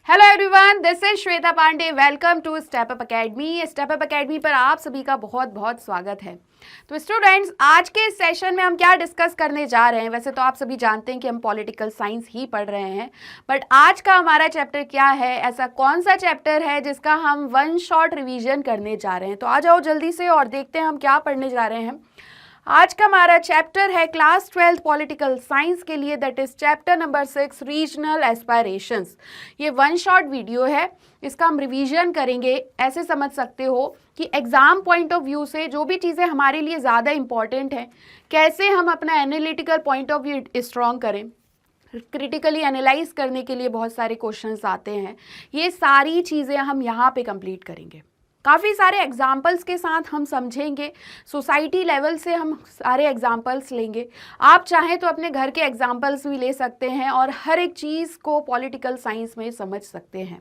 Hello everyone, this is Shweta Pandey. Welcome to step up academy. Step up academy पर आप सभी का बहुत बहुत स्वागत है। तो स्टूडेंट्स, आज के इस सेशन में हम क्या डिस्कस करने जा रहे हैं? वैसे तो आप सभी जानते हैं कि हम पॉलिटिकल साइंस ही पढ़ रहे हैं, बट आज का हमारा चैप्टर क्या है, ऐसा कौन सा चैप्टर है जिसका हम वन शॉट रिवीजन करने जा रहे हैं? तो आ जाओ जल्दी से और देखते हैं हम क्या पढ़ने जा रहे हैं। आज का हमारा चैप्टर है क्लास 12 पॉलिटिकल साइंस के लिए, that is chapter number 6 regional aspirations. ये वन शॉट वीडियो है, इसका हम रिवीजन करेंगे। ऐसे समझ सकते हो कि एग्जाम पॉइंट ऑफ व्यू से जो भी चीज़ें हमारे लिए ज़्यादा इंपॉर्टेंट हैं, कैसे हम अपना analytical point of view strong करें, क्रिटिकली एनालाइज करने के लिए बहुत सारे क्वेश्चंस आते हैं। ये सारी चीज़ें हम यहाँ पे कंप्लीट करेंगे। काफ़ी सारे एग्जाम्पल्स के साथ हम समझेंगे, सोसाइटी लेवल से हम सारे एग्जाम्पल्स लेंगे। आप चाहें तो अपने घर के एग्जाम्पल्स भी ले सकते हैं और हर एक चीज़ को पॉलिटिकल साइंस में समझ सकते हैं।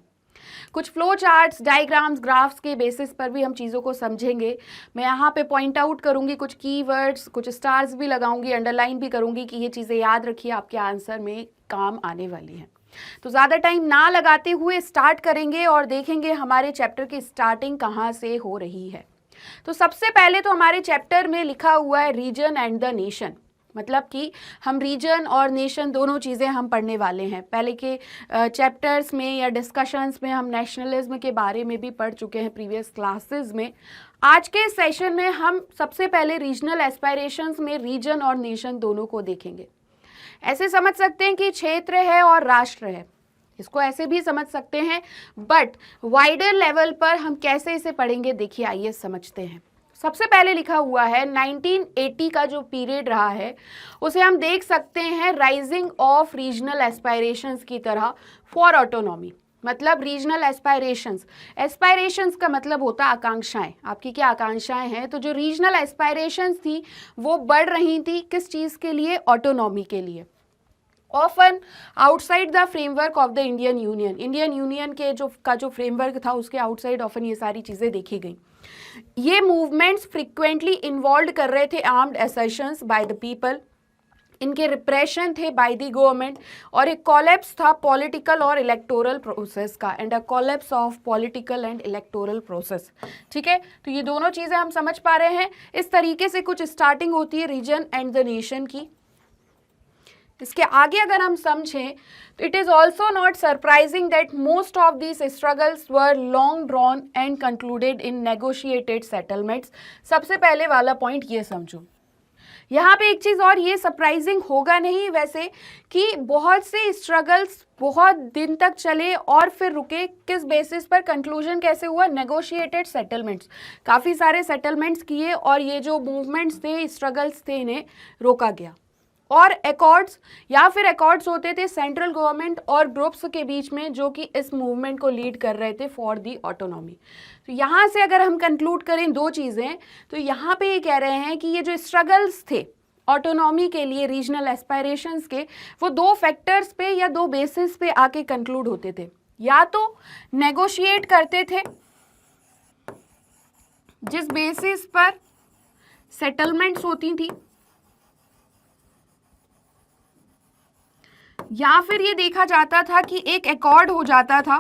कुछ फ्लो चार्ट्स, डायग्राम्स, ग्राफ्स के बेसिस पर भी हम चीज़ों को समझेंगे। मैं यहाँ पे पॉइंट आउट करूँगी कुछ कीवर्ड्स, कुछ स्टार्स भी लगाऊंगी, अंडरलाइन भी करूँगी कि ये चीज़ें याद रखिए, आपके आंसर में काम आने वाली हैं। तो ज़्यादा टाइम ना लगाते हुए स्टार्ट करेंगे और देखेंगे हमारे चैप्टर की स्टार्टिंग कहाँ से हो रही है। तो सबसे पहले तो हमारे चैप्टर में लिखा हुआ है रीजन एंड द नेशन, मतलब कि हम रीजन और नेशन दोनों चीज़ें हम पढ़ने वाले हैं। पहले के चैप्टर्स में या डिस्कशंस में हम नेशनलिज्म के बारे में भी पढ़ चुके हैं प्रीवियस क्लासेस में। आज के सेशन में हम सबसे पहले रीजनल एस्पायरेशंस में रीजन और नेशन दोनों को देखेंगे। ऐसे समझ सकते हैं कि क्षेत्र है और राष्ट्र है, इसको ऐसे भी समझ सकते हैं, बट वाइडर लेवल पर हम कैसे इसे पढ़ेंगे, देखिए आइए समझते हैं। सबसे पहले लिखा हुआ है 1980 का जो पीरियड रहा है उसे हम देख सकते हैं राइजिंग ऑफ रीजनल एस्पायरेशंस की तरह फॉर ऑटोनॉमी। मतलब रीजनल एस्पायरेशंस का मतलब होता है आकांक्षाएं। आपकी क्या आकांक्षाएं हैं? तो जो रीजनल एस्पायरेशंस थी वो बढ़ रही थी, किस चीज़ के लिए? ऑटोनॉमी के लिए। Often outside the framework of the Indian union के जो फ्रेमवर्क था उसके आउटसाइड ऑफन ये सारी चीज़ें देखी गई। ये मूवमेंट्स फ्रिक्वेंटली इन्वॉल्व कर रहे थे armed assertions bye the people, इनके रिप्रेशन थे बाय द गवर्नमेंट, और एक कॉलेप्स था पॉलिटिकल और इलेक्टोरल प्रोसेस का, and a collapse of political and electoral process. ठीक है, तो ये दोनों चीज़ें हम समझ पा रहे हैं। इस तरीके से कुछ स्टार्टिंग होती है रीजन एंड द नेशन की। इसके आगे अगर हम समझें तो it is also not surprising that most of these struggles were long drawn and concluded in negotiated settlements. सबसे पहले वाला पॉइंट ये समझो। यहाँ पे एक चीज़ और, ये सरप्राइजिंग होगा नहीं वैसे, कि बहुत से स्ट्रगल्स बहुत दिन तक चले और फिर रुके। किस बेसिस पर? कंक्लूजन कैसे हुआ? Negotiated settlements. काफ़ी सारे सेटलमेंट्स किए और ये जो मूवमेंट्स थे, स्ट्रगल्स थे, इन्हें रोका गया। और एकॉर्ड्स या फिर एकॉर्ड्स होते थे सेंट्रल गवर्नमेंट और ग्रुप्स के बीच में, जो कि इस मूवमेंट को लीड कर रहे थे फॉर दी ऑटोनॉमी। तो यहाँ से अगर हम कंक्लूड करें दो चीज़ें, तो यहाँ पे ये कह रहे हैं कि ये जो स्ट्रगल्स थे ऑटोनॉमी के लिए, रीजनल एस्पायरेशंस के, वो दो फैक्टर्स पे या दो बेसिस पे आके कंक्लूड होते थे। या तो नेगोशिएट करते थे, जिस बेसिस पर सेटलमेंट्स होती थी, या फिर ये देखा जाता था कि एक एकॉर्ड हो जाता था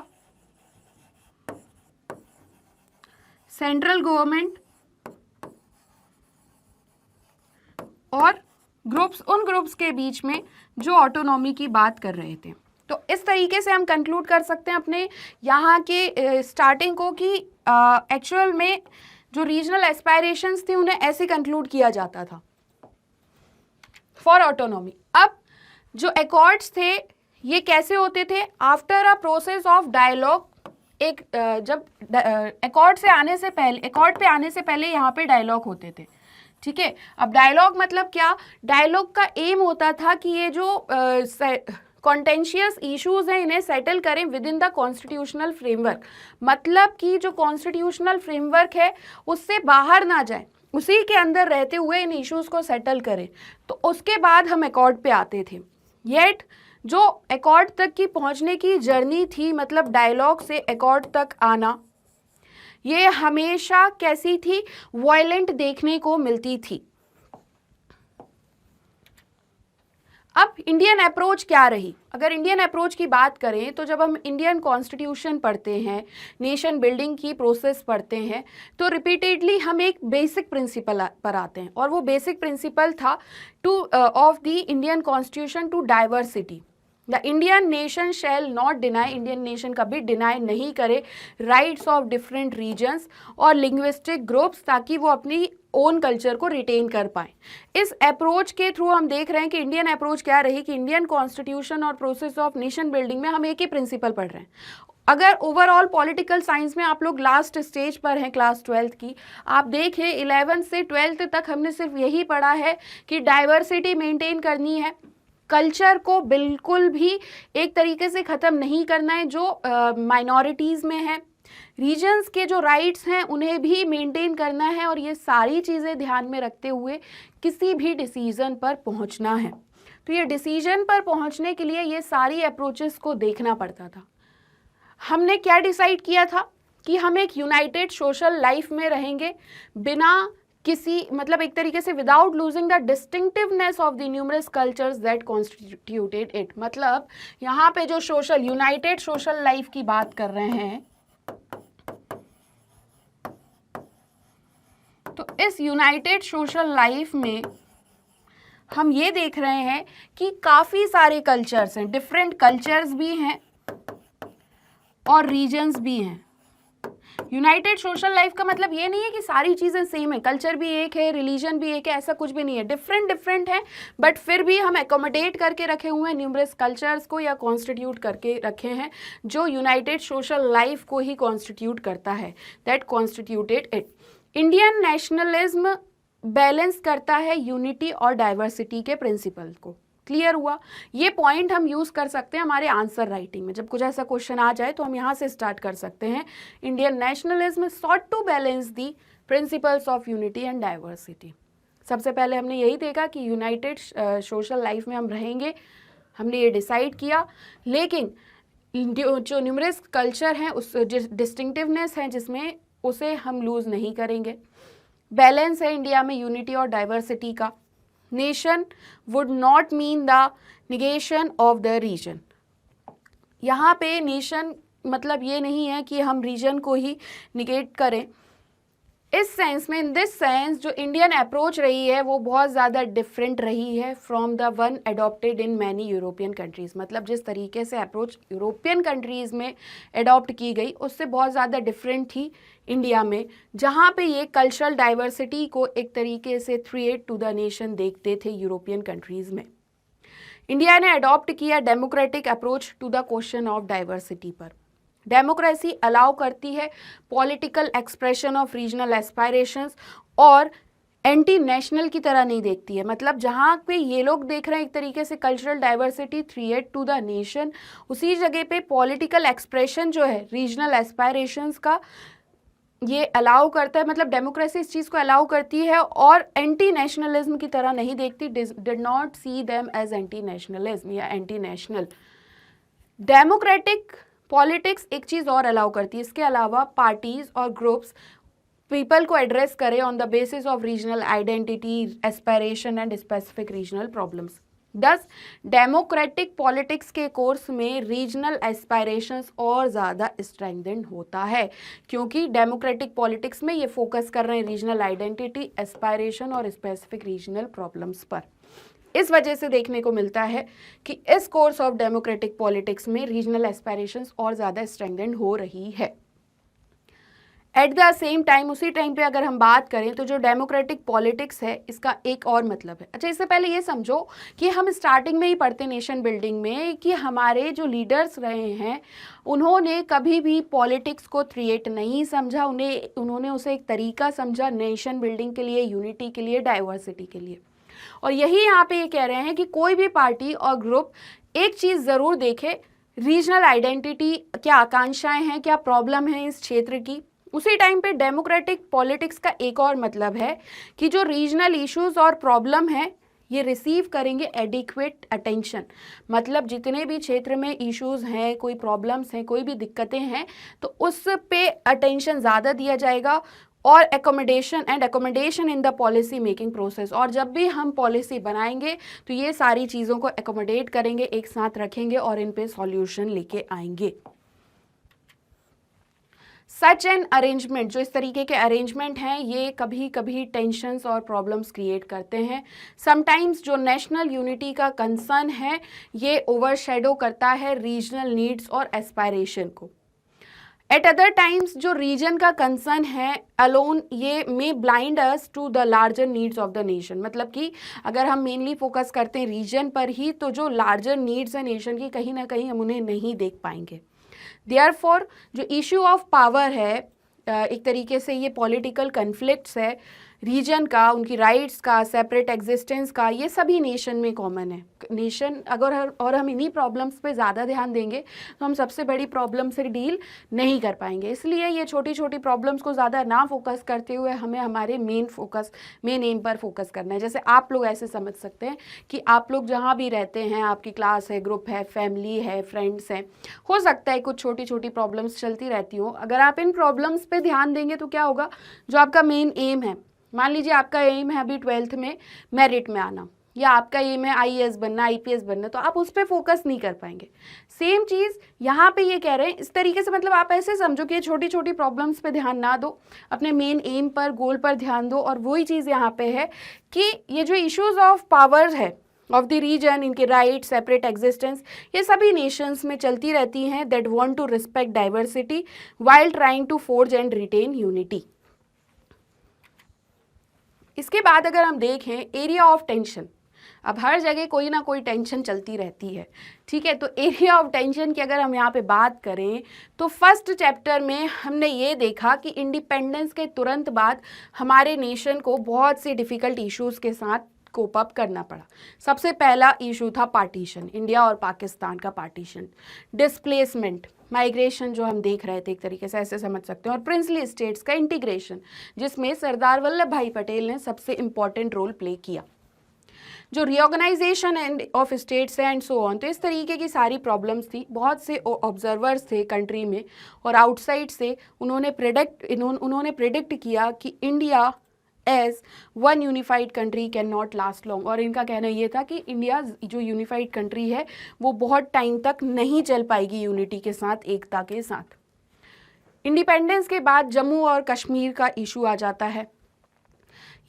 सेंट्रल गवर्नमेंट और ग्रुप्स, उन ग्रुप्स के बीच में जो ऑटोनॉमी की बात कर रहे थे। तो इस तरीके से हम कंक्लूड कर सकते हैं अपने यहाँ के स्टार्टिंग को, कि एक्चुअल में जो रीजनल एस्पायरेशंस थे उन्हें ऐसे कंक्लूड किया जाता था फॉर ऑटोनॉमी। अब जो एकॉर्ड्स थे ये कैसे होते थे? After a process of dialogue. एक जब एकॉर्ड पे आने से पहले यहाँ पे डायलॉग होते थे। ठीक है, अब डायलॉग मतलब क्या? डायलॉग का एम होता था कि ये जो कॉन्टेंशियस इश्यूज हैं इन्हें सेटल करें with in the constitutional framework. मतलब कि जो कॉन्स्टिट्यूशनल फ्रेमवर्क है उससे बाहर ना जाए, उसी के अंदर रहते हुए इन इश्यूज को सेटल करें। तो उसके बाद हम एकॉर्ड पे आते थे। येट जो एकॉर्ड तक की पहुंचने की जर्नी थी, मतलब डायलॉग से एकॉर्ड तक आना, ये हमेशा कैसी थी? वायलेंट देखने को मिलती थी। अब इंडियन अप्रोच क्या रही? अगर इंडियन अप्रोच की बात करें तो जब हम इंडियन कॉन्स्टिट्यूशन पढ़ते हैं, नेशन बिल्डिंग की प्रोसेस पढ़ते हैं, तो रिपीटेडली हम एक बेसिक प्रिंसिपल पर आते हैं, और वो बेसिक प्रिंसिपल था to of the Indian constitution to diversity. The Indian nation shall not deny, Indian nation कभी डिनाई नहीं करे राइट्स ऑफ डिफरेंट रीजन्स और लिंग्विस्टिक ग्रुप्स, ताकि वो अपनी ओन कल्चर को रिटेन कर पाए। इस अप्रोच के थ्रू हम देख रहे हैं कि इंडियन अप्रोच क्या रही कि इंडियन कॉन्स्टिट्यूशन और प्रोसेस ऑफ नेशन बिल्डिंग में हम एक ही प्रिंसिपल पढ़ रहे हैं। अगर ओवरऑल पॉलिटिकल साइंस में आप लोग लास्ट स्टेज पर हैं क्लास 12th की, आप देखें 11th से 12th तक हमने सिर्फ यही पढ़ा है कि डाइवर्सिटी मेंटेन करनी है, कल्चर को बिल्कुल भी एक तरीके से ख़त्म नहीं करना है जो माइनॉरिटीज़ में है, रीजन्स के जो राइट्स हैं उन्हें भी मेंटेन करना है, और ये सारी चीज़ें ध्यान में रखते हुए किसी भी डिसीज़न पर पहुंचना है। तो ये डिसीजन पर पहुंचने के लिए ये सारी अप्रोचेस को देखना पड़ता था। हमने क्या डिसाइड किया था कि हम एक यूनाइटेड सोशल लाइफ में रहेंगे, बिना किसी मतलब एक तरीके से without losing the distinctiveness of the numerous cultures that constituted it. मतलब यहाँ पे जो सोशल यूनाइटेड सोशल लाइफ की बात कर रहे हैं, तो इस यूनाइटेड सोशल लाइफ में हम ये देख रहे हैं कि काफ़ी सारे कल्चर्स हैं, डिफरेंट कल्चर्स भी हैं और रीजन्स भी हैं। यूनाइटेड सोशल लाइफ का मतलब ये नहीं है कि सारी चीज़ें सेम है, कल्चर भी एक है, रिलीजन भी एक है, ऐसा कुछ भी नहीं है, डिफरेंट है, बट फिर भी हम एकोमोडेट करके रखे हुए हैं न्यूमरस कल्चर्स को, या कॉन्स्टिट्यूट करके रखे हैं जो यूनाइटेड सोशल लाइफ को ही कॉन्स्टिट्यूट करता है, that constituted it. Indian nationalism balance करता है यूनिटी और डाइवर्सिटी के प्रिंसिपल को। क्लियर हुआ? ये पॉइंट हम यूज़ कर सकते हैं हमारे आंसर राइटिंग में, जब कुछ ऐसा क्वेश्चन आ जाए तो हम यहाँ से स्टार्ट कर सकते हैं। Indian nationalism sought to balance the principles of unity and diversity. सबसे पहले हमने यही देखा कि यूनाइटेड सोशल लाइफ में हम रहेंगे, हमने ये डिसाइड किया, लेकिन जो न्यूमरस कल्चर हैं उस डिस्टिंक्टिवनेस है जिसमें उसे हम लूज़ नहीं करेंगे। बैलेंस है इंडिया में यूनिटी और डाइवर्सिटी का। Nation would not mean the negation of the region. यहाँ पे नेशन मतलब ये नहीं है कि हम रीजन को ही निगेट करें। इस सेंस में, इन दिस सेंस, जो इंडियन अप्रोच रही है वो बहुत ज़्यादा डिफरेंट रही है from the one adopted in many European countries. मतलब जिस तरीके से अप्रोच यूरोपियन कंट्रीज़ में एडॉप्ट की गई उससे बहुत ज़्यादा डिफरेंट थी इंडिया में, जहाँ पे ये कल्चरल डाइवर्सिटी को एक तरीके से थ्रेट टू द नेशन देखते थे यूरोपियन कंट्रीज़ में। इंडिया ने अडॉप्ट किया democratic approach to the question of diversity पर। डेमोक्रेसी अलाउ करती है political expression of regional aspirations, और एंटी नेशनल की तरह नहीं देखती है। मतलब जहाँ पे ये लोग देख रहे हैं एक तरीके से cultural diversity threat to the nation, उसी जगह पे पॉलिटिकल एक्सप्रेशन जो है रीजनल एस्पायरेशंस का ये अलाउ करता है। मतलब डेमोक्रेसी इस चीज़ को अलाउ करती है और एंटी नेशनलिज्म की तरह नहीं देखती, did not see them as anti nationalism या एंटी नेशनल। डेमोक्रेटिक पॉलिटिक्स एक चीज़ और अलाउ करती है, इसके अलावा पार्टीज और ग्रुप्स पीपल को एड्रेस करें on the basis of regional identity, aspiration and specific regional problems. दस डेमोक्रेटिक पॉलिटिक्स के कोर्स में रीजनल एस्पायरेशंस और ज़्यादा स्ट्रेंथेंड होता है, क्योंकि डेमोक्रेटिक पॉलिटिक्स में ये फोकस कर रहे हैं रीजनल आइडेंटिटी, एस्पायरेशन और स्पेसिफिक रीजनल प्रॉब्लम्स पर। इस वजह से देखने को मिलता है कि इस कोर्स ऑफ डेमोक्रेटिक पॉलिटिक्स में रीजनल एस्पायरेशंस और ज़्यादा स्ट्रेंथेंड हो रही है। एट द सेम टाइम, उसी टाइम पे अगर हम बात करें तो जो डेमोक्रेटिक पॉलिटिक्स है इसका एक और मतलब है। अच्छा, इससे पहले ये समझो कि हम स्टार्टिंग में ही पढ़ते नेशन बिल्डिंग में कि हमारे जो लीडर्स रहे हैं उन्होंने कभी भी पॉलिटिक्स को थ्रेट नहीं समझा, उन्होंने उसे एक तरीका समझा नेशन बिल्डिंग के लिए, यूनिटी के लिए, डाइवर्सिटी के लिए। और यही यहाँ पे ये कह रहे हैं कि कोई भी पार्टी और ग्रुप एक चीज़ ज़रूर देखे, रीजनल आइडेंटिटी, क्या आकांक्षाएं हैं, क्या प्रॉब्लम है इस क्षेत्र की। उसी टाइम पे डेमोक्रेटिक पॉलिटिक्स का एक और मतलब है कि जो रीजनल इश्यूज और प्रॉब्लम है ये रिसीव करेंगे एडिक्वेट अटेंशन। मतलब जितने भी क्षेत्र में इश्यूज हैं, कोई प्रॉब्लम्स हैं, कोई भी दिक्कतें हैं, तो उस पे अटेंशन ज़्यादा दिया जाएगा और accommodation in the policy making process. और जब भी हम पॉलिसी बनाएंगे तो ये सारी चीज़ों को एकोमोडेट करेंगे, एक साथ रखेंगे और इन पे सॉल्यूशन लेके आएंगे। सच एन अरेंजमेंट, जो इस तरीके के अरेंजमेंट हैं ये कभी कभी टेंशन्स और प्रॉब्लम्स क्रिएट करते हैं। समटाइम्स जो नेशनल यूनिटी का कंसर्न है ये ओवरशैडो करता है रीजनल नीड्स और एस्पायरेशन को। एट अदर टाइम्स जो रीजन का कंसर्न है अलोन ये may blind us to the larger needs of the nation. मतलब कि अगर हम मेनली फोकस करते हैं रीजन पर ही तो जो लार्जर नीड्स है नेशन की कहीं ना कहीं हम उन्हें नहीं देख पाएंगे। देयरफॉर जो इशू ऑफ पावर है एक तरीके से ये पॉलिटिकल कन्फ्लिक्ट्स है रीजन का, उनकी राइट्स का, सेपरेट एग्जिस्टेंस का, ये सभी नेशन में कॉमन है। नेशन अगर और हम इन्हीं प्रॉब्लम्स पे ज़्यादा ध्यान देंगे तो हम सबसे बड़ी प्रॉब्लम से डील नहीं कर पाएंगे। इसलिए ये छोटी छोटी प्रॉब्लम्स को ज़्यादा ना फोकस करते हुए हमें हमारे मेन एम पर फोकस करना है। जैसे आप लोग ऐसे समझ सकते हैं कि आप लोग जहाँ भी रहते हैं, आपकी क्लास है, ग्रुप है, फैमिली है, फ्रेंड्स हैं, हो सकता है कुछ छोटी छोटी प्रॉब्लम्स चलती रहती हो। अगर आप इन प्रॉब्लम्स पे ध्यान देंगे तो क्या होगा, जो आपका मेन एम है, मान लीजिए आपका एम है अभी 12th में मेरिट में आना, या आपका एम है आईएएस बनना, आईपीएस बनना, तो आप उस पर फोकस नहीं कर पाएंगे। सेम चीज़ यहाँ पे ये कह रहे हैं इस तरीके से, मतलब आप ऐसे समझो कि ये छोटी छोटी प्रॉब्लम्स पे ध्यान ना दो, अपने मेन एम पर, गोल पर ध्यान दो। और वही चीज़ यहाँ पे है कि ये जो इश्यूज ऑफ पावर है ऑफ द रीजन, इनके राइट, सेपरेट एग्जिस्टेंस, ये सभी नेशंस में चलती रहती हैं that want to respect diversity while trying to forge and retain unity. इसके बाद अगर हम देखें एरिया ऑफ टेंशन, अब हर जगह कोई ना कोई टेंशन चलती रहती है, ठीक है। तो एरिया ऑफ टेंशन की अगर हम यहाँ पे बात करें तो फर्स्ट चैप्टर में हमने ये देखा कि इंडिपेंडेंस के तुरंत बाद हमारे नेशन को बहुत से डिफ़िकल्ट इश्यूज़ के साथ कोप अप करना पड़ा। सबसे पहला इशू था पार्टीशन, इंडिया और पाकिस्तान का पार्टीशन, डिस्प्लेसमेंट, माइग्रेशन जो हम देख रहे थे एक तरीके से ऐसे समझ सकते हैं, और प्रिंसली स्टेट्स का इंटीग्रेशन जिसमें सरदार वल्लभ भाई पटेल ने सबसे इम्पॉर्टेंट रोल प्ले किया, जो reorganisation end of states and so on. तो इस तरीके की सारी प्रॉब्लम्स थी। बहुत से ऑब्जर्वर्स थे कंट्री में और आउटसाइड से, उन्होंने प्रिडिक्ट किया कि India as one unified country can not last long. और इनका कहना ये था कि इंडिया जो यूनिफाइड कंट्री है वो बहुत टाइम तक नहीं चल पाएगी यूनिटी के साथ, एकता के साथ। इंडिपेंडेंस के बाद जम्मू और कश्मीर का इशू आ जाता है।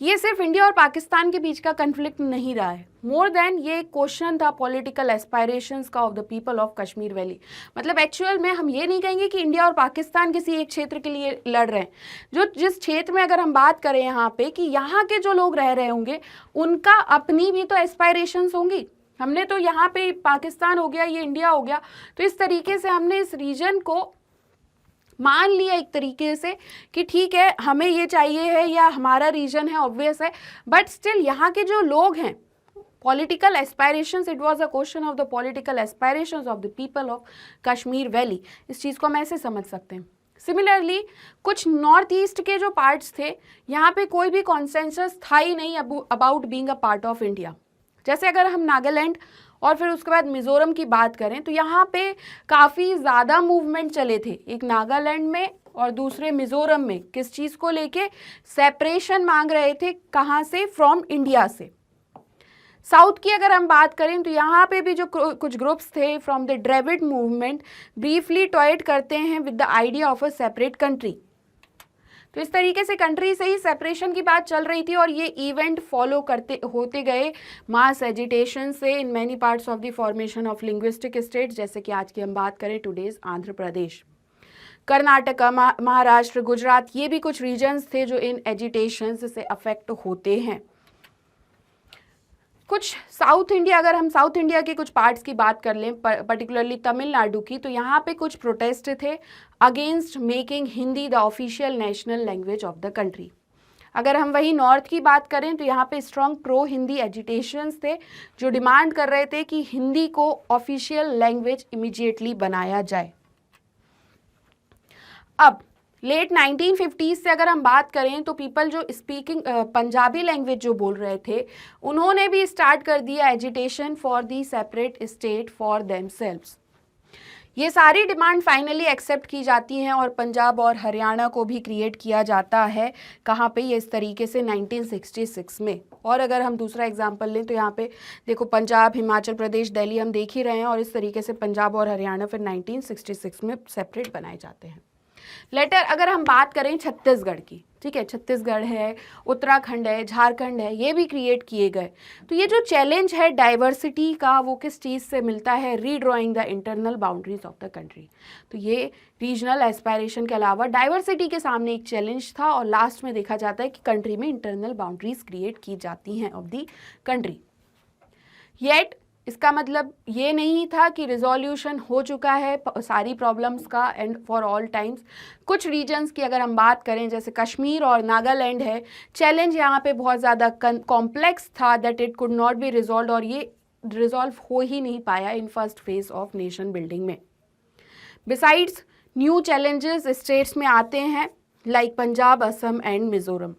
ये सिर्फ इंडिया और पाकिस्तान के बीच का कन्फ्लिक्ट नहीं रहा है, मोर देन ये क्वेश्चन था पॉलिटिकल एस्पायरेशंस का of the people of Kashmir valley. मतलब एक्चुअल में हम ये नहीं कहेंगे कि इंडिया और पाकिस्तान किसी एक क्षेत्र के लिए लड़ रहे हैं, जो जिस क्षेत्र में अगर हम बात करें यहाँ पे कि यहाँ के जो लोग रह रहे होंगे उनका अपनी भी तो एस्पायरेशंस होंगी। हमने तो यहाँ पे पाकिस्तान हो गया, ये इंडिया हो गया, तो इस तरीके से हमने इस रीजन को मान लिया एक तरीके से कि ठीक है हमें ये चाहिए है या हमारा रीजन है, ऑब्वियस है, बट स्टिल यहाँ के जो लोग हैं, political aspirations, it was a question of the political aspirations of the people of Kashmir valley. इस चीज़ को हम ऐसे समझ सकते हैं। सिमिलरली कुछ नॉर्थ ईस्ट के जो पार्ट्स थे, यहाँ पे कोई भी कॉन्सेंसस था ही नहीं about being a part of India. जैसे अगर हम नागालैंड और फिर उसके बाद मिज़ोरम की बात करें तो यहाँ पे काफ़ी ज़्यादा मूवमेंट चले थे, एक नागालैंड में और दूसरे मिज़ोरम में, किस चीज़ को लेके, सेपरेशन मांग रहे थे, कहाँ से, फ्रॉम इंडिया से। साउथ की अगर हम बात करें तो यहाँ पे भी जो कुछ ग्रुप्स थे from the Dravid movement briefly toyed करते हैं with the idea of a separate country. तो इस तरीके से कंट्री से ही सेपरेशन की बात चल रही थी और ये इवेंट फॉलो होते गए मास एजिटेशन से in many parts of the formation of linguistic states, जैसे कि आज की हम बात करें टुडेज आंध्र प्रदेश, कर्नाटका, महाराष्ट्र, गुजरात, ये भी कुछ रीजन्स थे जो इन एजिटेशंस से अफेक्ट होते हैं। कुछ साउथ इंडिया, अगर हम साउथ इंडिया के कुछ पार्ट्स की बात कर लें, पर्टिकुलरली तमिलनाडु की, तो यहाँ पे कुछ प्रोटेस्ट थे against making Hindi the official national language of the country. अगर हम वही नॉर्थ की बात करें तो यहाँ पे स्ट्रॉन्ग प्रो हिंदी एजिटेशंस थे जो डिमांड कर रहे थे कि हिंदी को ऑफिशियल लैंग्वेज इमीडिएटली बनाया जाए। अब लेट 1950s से अगर हम बात करें तो पीपल जो स्पीकिंग पंजाबी लैंग्वेज जो बोल रहे थे, उन्होंने भी स्टार्ट कर दिया agitation for the separate state for themselves. ये सारी डिमांड फाइनली एक्सेप्ट की जाती हैं और पंजाब और हरियाणा को भी क्रिएट किया जाता है। कहाँ पे? ये इस तरीके से 1966 में। और अगर हम दूसरा एग्जांपल लें तो यहाँ पे देखो पंजाब, हिमाचल प्रदेश, दिल्ली हम देख ही रहे हैं, और इस तरीके से पंजाब और हरियाणा फिर 1966 में सेपरेट बनाए जाते हैं। लेटर अगर हम बात करें छत्तीसगढ़ की, ठीक है, छत्तीसगढ़ है, उत्तराखंड है, झारखंड है, ये भी क्रिएट किए गए। तो ये जो चैलेंज है डाइवर्सिटी का, वो किस चीज़ से मिलता है? Redrawing the internal boundaries of the country. तो ये रीजनल एस्पायरेशन के अलावा डाइवर्सिटी के सामने एक चैलेंज था, और लास्ट में देखा जाता है कि कंट्री में इंटरनल बाउंड्रीज क्रिएट की जाती हैं ऑफ द कंट्री। येट इसका मतलब ये नहीं था कि रिजोल्यूशन हो चुका है सारी प्रॉब्लम्स का एंड फॉर ऑल टाइम्स। कुछ रीजन्स की अगर हम बात करें, जैसे कश्मीर और नागालैंड है, चैलेंज यहाँ पे बहुत ज़्यादा कॉम्प्लेक्स था that it could not be resolve, और ये रिजॉल्व हो ही नहीं पाया in first phase of nation building में। बिसाइड्स न्यू चैलेंजेस स्टेट्स में आते हैं लाइक पंजाब, असम एंड मिजोरम।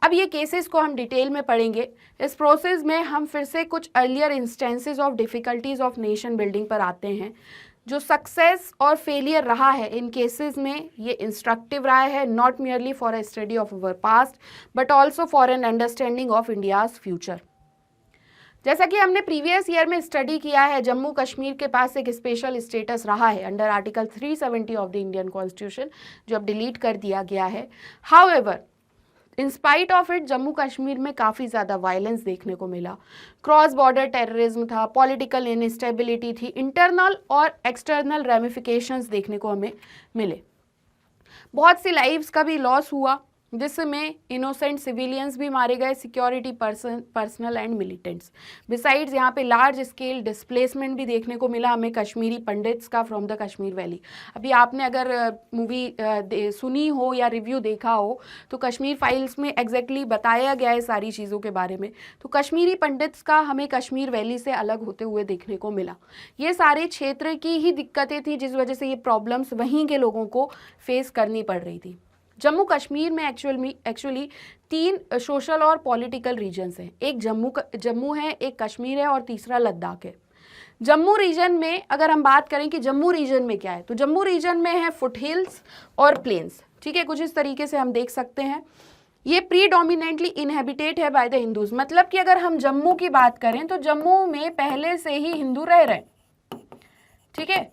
अब ये केसेस को हम डिटेल में पढ़ेंगे। इस प्रोसेस में हम फिर से कुछ earlier instances of difficulties of nation building पर आते हैं। जो सक्सेस और फेलियर रहा है इन केसेस में, ये इंस्ट्रक्टिव रहा है, not merely for a study of our past but also for an understanding of India's future. जैसा कि हमने प्रीवियस ईयर में स्टडी किया है, जम्मू कश्मीर के पास एक स्पेशल स्टेटस रहा है under article 370 of the Indian constitution, जो अब डिलीट कर दिया गया है। However in spite of it Jammu Kashmir में काफ़ी ज़्यादा वायलेंस देखने को मिला, क्रॉस बॉर्डर टेररिज्म था, पॉलिटिकल इनस्टेबिलिटी थी, इंटरनल और एक्सटर्नल रेमिफिकेशंस देखने को हमें मिले। बहुत सी लाइव्स का भी लॉस हुआ, जिसमें इनोसेंट सिविलियंस भी मारे गए, security personal and militants. Besides यहाँ पे लार्ज स्केल डिस्प्लेसमेंट भी देखने को मिला हमें कश्मीरी पंडित्स का फ्रॉम द कश्मीर वैली। अभी आपने अगर मूवी सुनी हो या रिव्यू देखा हो तो कश्मीर फाइल्स में एग्जैक्टली बताया गया है सारी चीज़ों के बारे में। तो कश्मीरी पंडित्स का हमें कश्मीर वैली से अलग होते हुए देखने को मिला। ये सारे क्षेत्र की ही दिक्कतें थी जिस वजह से ये प्रॉब्लम्स वहीं के लोगों को फेस करनी पड़ रही थी। जम्मू कश्मीर में एक्चुअली 3 सोशल और पॉलिटिकल रीजन्स हैं। एक जम्मू है, एक कश्मीर है और तीसरा लद्दाख है। जम्मू रीजन में अगर हम बात करें कि जम्मू रीजन में क्या है, तो जम्मू रीजन में है फुट हिल्स और प्लेन्स, ठीक है, कुछ इस तरीके से हम देख सकते हैं। ये प्रीडोमिनेंटली इनहेबिटेट है बाय द हिंदूज, मतलब कि अगर हम जम्मू की बात करें तो जम्मू में पहले से ही हिंदू रह रहे हैं, ठीक है,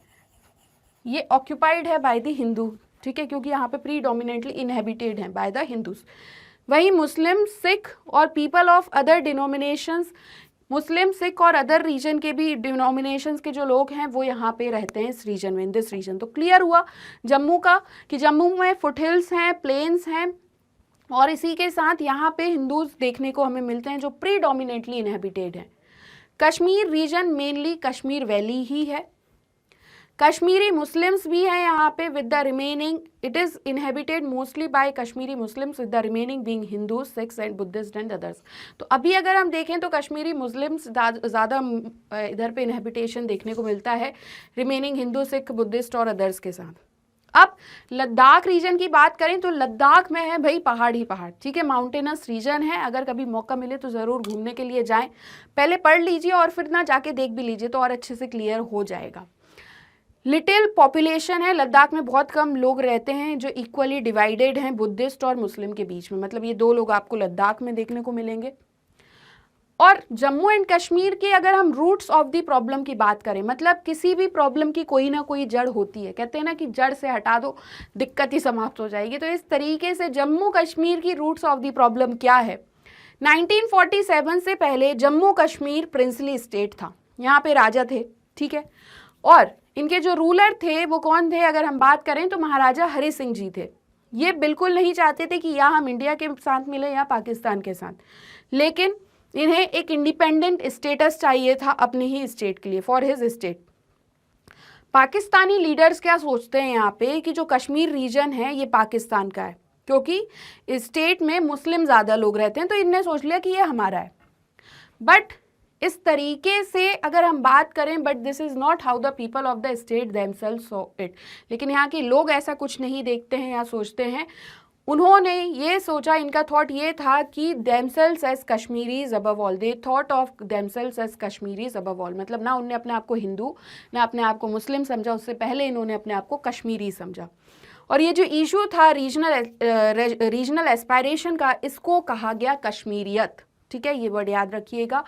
ये ऑक्यूपाइड है बाय द हिंदू, ठीक है, क्योंकि यहाँ पे प्रीडोमिनेंटली इनहेबिटेड है बाय द हिंदूज। वहीं मुस्लिम, सिख और पीपल ऑफ अदर डिनोमिनेशंस, मुस्लिम, सिख और अदर रीजन के भी डिनोमिनेशंस के जो लोग हैं वो यहाँ पे रहते हैं इस रीजन में, इन दिस रीजन। तो क्लियर हुआ जम्मू का कि जम्मू में फुटहिल्स हैं, प्लेन्स हैं, और इसी के साथ यहाँ पे हिंदूज देखने को हमें मिलते हैं जो प्रीडोमिनेंटली इनहेबिटेड हैं। Kashmir region mainly Kashmir valley ही है। कश्मीरी मुस्लिम्स भी हैं यहाँ पे with the remaining, it is inhabited mostly by Kashmiri Muslims with the remaining being Hindu, Sikhs and Buddhist and others. तो अभी अगर हम देखें तो कश्मीरी मुस्लिम्स ज़्यादा इधर पे इनहेबिटेशन देखने को मिलता है रिमेनिंग हिंदू, सिख, बुद्धिस्ट और अदर्स के साथ। अब लद्दाख रीजन की बात करें तो लद्दाख में है भाई पहाड़ ही पहाड़, ठीक है, माउंटेनस रीजन है। अगर कभी मौका मिले तो ज़रूर घूमने के लिए जाएं, पहले पढ़ लीजिए और फिर ना जाके देख भी लीजिए तो और अच्छे से क्लियर हो जाएगा। लिटिल पॉपुलेशन है, लद्दाख में बहुत कम लोग रहते हैं जो इक्वली डिवाइडेड हैं बुद्धिस्ट और मुस्लिम के बीच में, मतलब ये 2 लोग आपको लद्दाख में देखने को मिलेंगे। और जम्मू एंड कश्मीर के अगर हम रूट्स ऑफ द प्रॉब्लम की बात करें, मतलब किसी भी प्रॉब्लम की कोई ना कोई जड़ होती है, कहते हैं ना कि जड़ से हटा दो दिक्कत ही समाप्त हो जाएगी। तो इस तरीके से जम्मू कश्मीर की रूट्स ऑफ द प्रॉब्लम क्या है? 1947 से पहले जम्मू कश्मीर प्रिंसली स्टेट था, यहाँ पे राजा थे, ठीक है, और इनके जो रूलर थे वो कौन थे? अगर हम बात करें तो महाराजा हरि सिंह जी थे। ये बिल्कुल नहीं चाहते थे कि या हम इंडिया के साथ मिले या पाकिस्तान के साथ, लेकिन इन्हें एक इंडिपेंडेंट स्टेटस चाहिए था अपने ही स्टेट के लिए, for his state. Pakistani leaders क्या सोचते हैं यहाँ पे कि जो कश्मीर रीजन है ये पाकिस्तान का है, क्योंकि इस स्टेट में मुस्लिम ज़्यादा लोग रहते हैं, तो इनने सोच लिया कि ये हमारा है। बट इस तरीके से अगर हम बात करें, but this is not how the people of the state themselves saw it, लेकिन यहाँ के लोग ऐसा कुछ नहीं देखते हैं या सोचते हैं। उन्होंने ये सोचा, इनका थॉट ये था कि themselves as Kashmiris above all, they thought of themselves as Kashmiris above all, मतलब ना उन्होंने अपने आप को हिंदू ना अपने आप को मुस्लिम समझा, उससे पहले इन्होंने अपने आप को कश्मीरी समझा। और ये जो इशू था रीजनल एस्पायरेशन का, इसको कहा गया कश्मीरियत। ठीक है, ये वर्ड याद रखिएगा।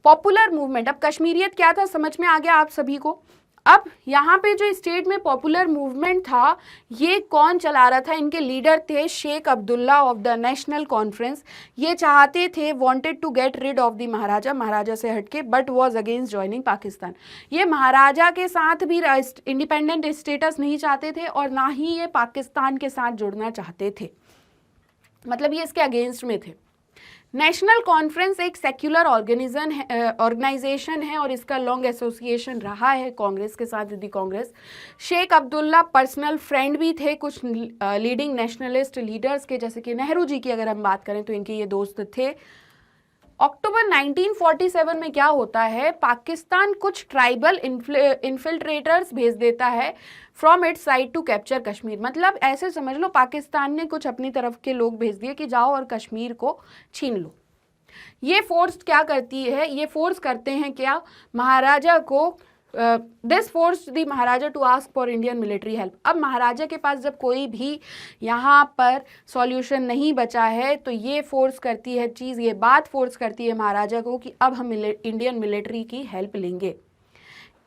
पॉपुलर मूवमेंट, अब कश्मीरियत क्या था समझ में आ गया आप सभी को। अब यहाँ पे जो स्टेट में पॉपुलर मूवमेंट था, ये कौन चला रहा था? इनके लीडर थे Sheikh Abdullah of the national Conference. ये चाहते थे, wanted to get rid of the Maharaja, Maharaja से हटके, but was against joining Pakistan. ये महाराजा के साथ भी इंडिपेंडेंट स्टेटस नहीं चाहते थे और ना ही ये पाकिस्तान के साथ जुड़ना चाहते थे, मतलब ये इसके अगेंस्ट में थे। नेशनल कॉन्फ्रेंस एक सेक्युलर ऑर्गेनाइजेशन है और इसका लॉन्ग एसोसिएशन रहा है कांग्रेस के साथ, दी कांग्रेस। शेख अब्दुल्ला पर्सनल फ्रेंड भी थे कुछ लीडिंग नेशनलिस्ट लीडर्स के, जैसे कि नेहरू जी की अगर हम बात करें तो इनके ये दोस्त थे। अक्टूबर 1947 में क्या होता है, पाकिस्तान कुछ ट्राइबल इन्फिल्ट्रेटर्स भेज देता है from its side to capture Kashmir. मतलब ऐसे समझ लो पाकिस्तान ने कुछ अपनी तरफ के लोग भेज दिए कि जाओ और कश्मीर को छीन लो। ये फोर्स क्या करती है, ये फोर्स करते हैं क्या, महाराजा को, this force the Maharaja to ask for Indian military help. अब महाराजा के पास जब कोई भी यहाँ पर सॉल्यूशन नहीं बचा है तो ये फोर्स करती है चीज़, ये बात फोर्स करती है महाराजा को कि अब हम इंडियन मिलिट्री की हेल्प लेंगे।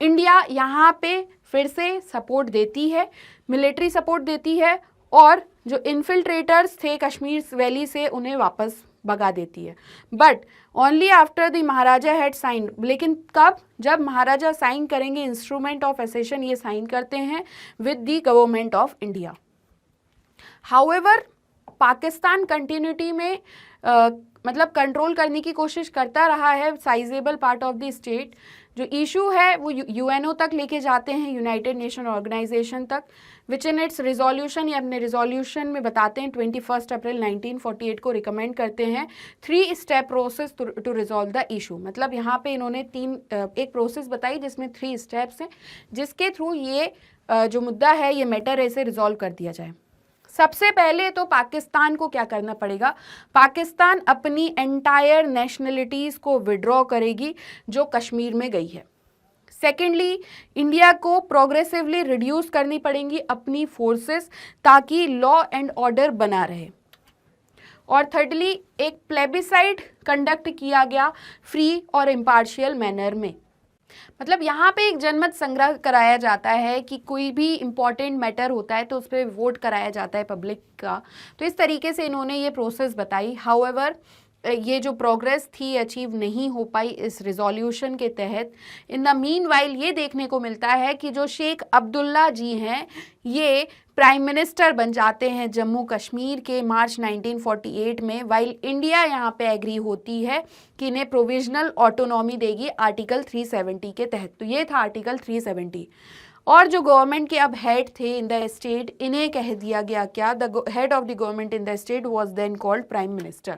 इंडिया यहाँ पे फिर से सपोर्ट देती है, मिलिट्री सपोर्ट देती है और जो इन्फिल्ट्रेटर्स थे कश्मीर वैली से उन्हें वापस भगा देती है। But only after the Maharaja had sign, लेकिन कब, जब महाराजा साइन करेंगे इंस्ट्रूमेंट ऑफ एसेशन, ये साइन करते हैं with the government of India. However Pakistan continuity में मतलब कंट्रोल करने की कोशिश करता रहा है sizeable part of the state. जो इशू है वो यूएनओ तक लेके जाते हैं, यूनाइटेड नेशन ऑर्गेनाइजेशन तक, विच इन इट्स रिजोल्यूशन, ये अपने रिजोल्यूशन में बताते हैं 21 अप्रैल 1948 को रिकमेंड करते हैं 3 step process to resolve the issue. मतलब यहाँ पे इन्होंने एक प्रोसेस बताई जिसमें 3 स्टेप्स हैं, जिसके थ्रू ये जो मुद्दा है, ये मैटर है, इसे रिजॉल्व कर दिया जाए। सबसे पहले तो पाकिस्तान को क्या करना पड़ेगा, पाकिस्तान अपनी एंटायर नेशनलिटीज़ को विड्रॉ करेगी जो कश्मीर में गई है। सेकेंडली, इंडिया को प्रोग्रेसिवली रिड्यूस करनी पड़ेंगी अपनी फोर्सेस ताकि लॉ एंड ऑर्डर बना रहे। और थर्डली, एक प्लेबिसाइड कंडक्ट किया गया फ्री और इम्पार्शियल मैनर में। मतलब यहाँ पे एक जनमत संग्रह कराया जाता है कि कोई भी इम्पॉर्टेंट मैटर होता है तो उस पर वोट कराया जाता है पब्लिक का। तो इस तरीके से इन्होंने ये प्रोसेस बताई। हाउएवर ये जो प्रोग्रेस थी अचीव नहीं हो पाई इस रिजोल्यूशन के तहत। इन द मीनवाइल ये देखने को मिलता है कि जो शेख अब्दुल्ला जी हैं ये प्राइम मिनिस्टर बन जाते हैं जम्मू कश्मीर के मार्च 1948 में, वाइल इंडिया यहाँ पे एग्री होती है कि इन्हें प्रोविजनल ऑटोनॉमी देगी आर्टिकल 370 के तहत। तो ये था आर्टिकल 370। और जो गवर्नमेंट के अब हेड थे इन द स्टेट, इन्हें कह दिया गया क्या, the head of the government in the state was then called prime minister.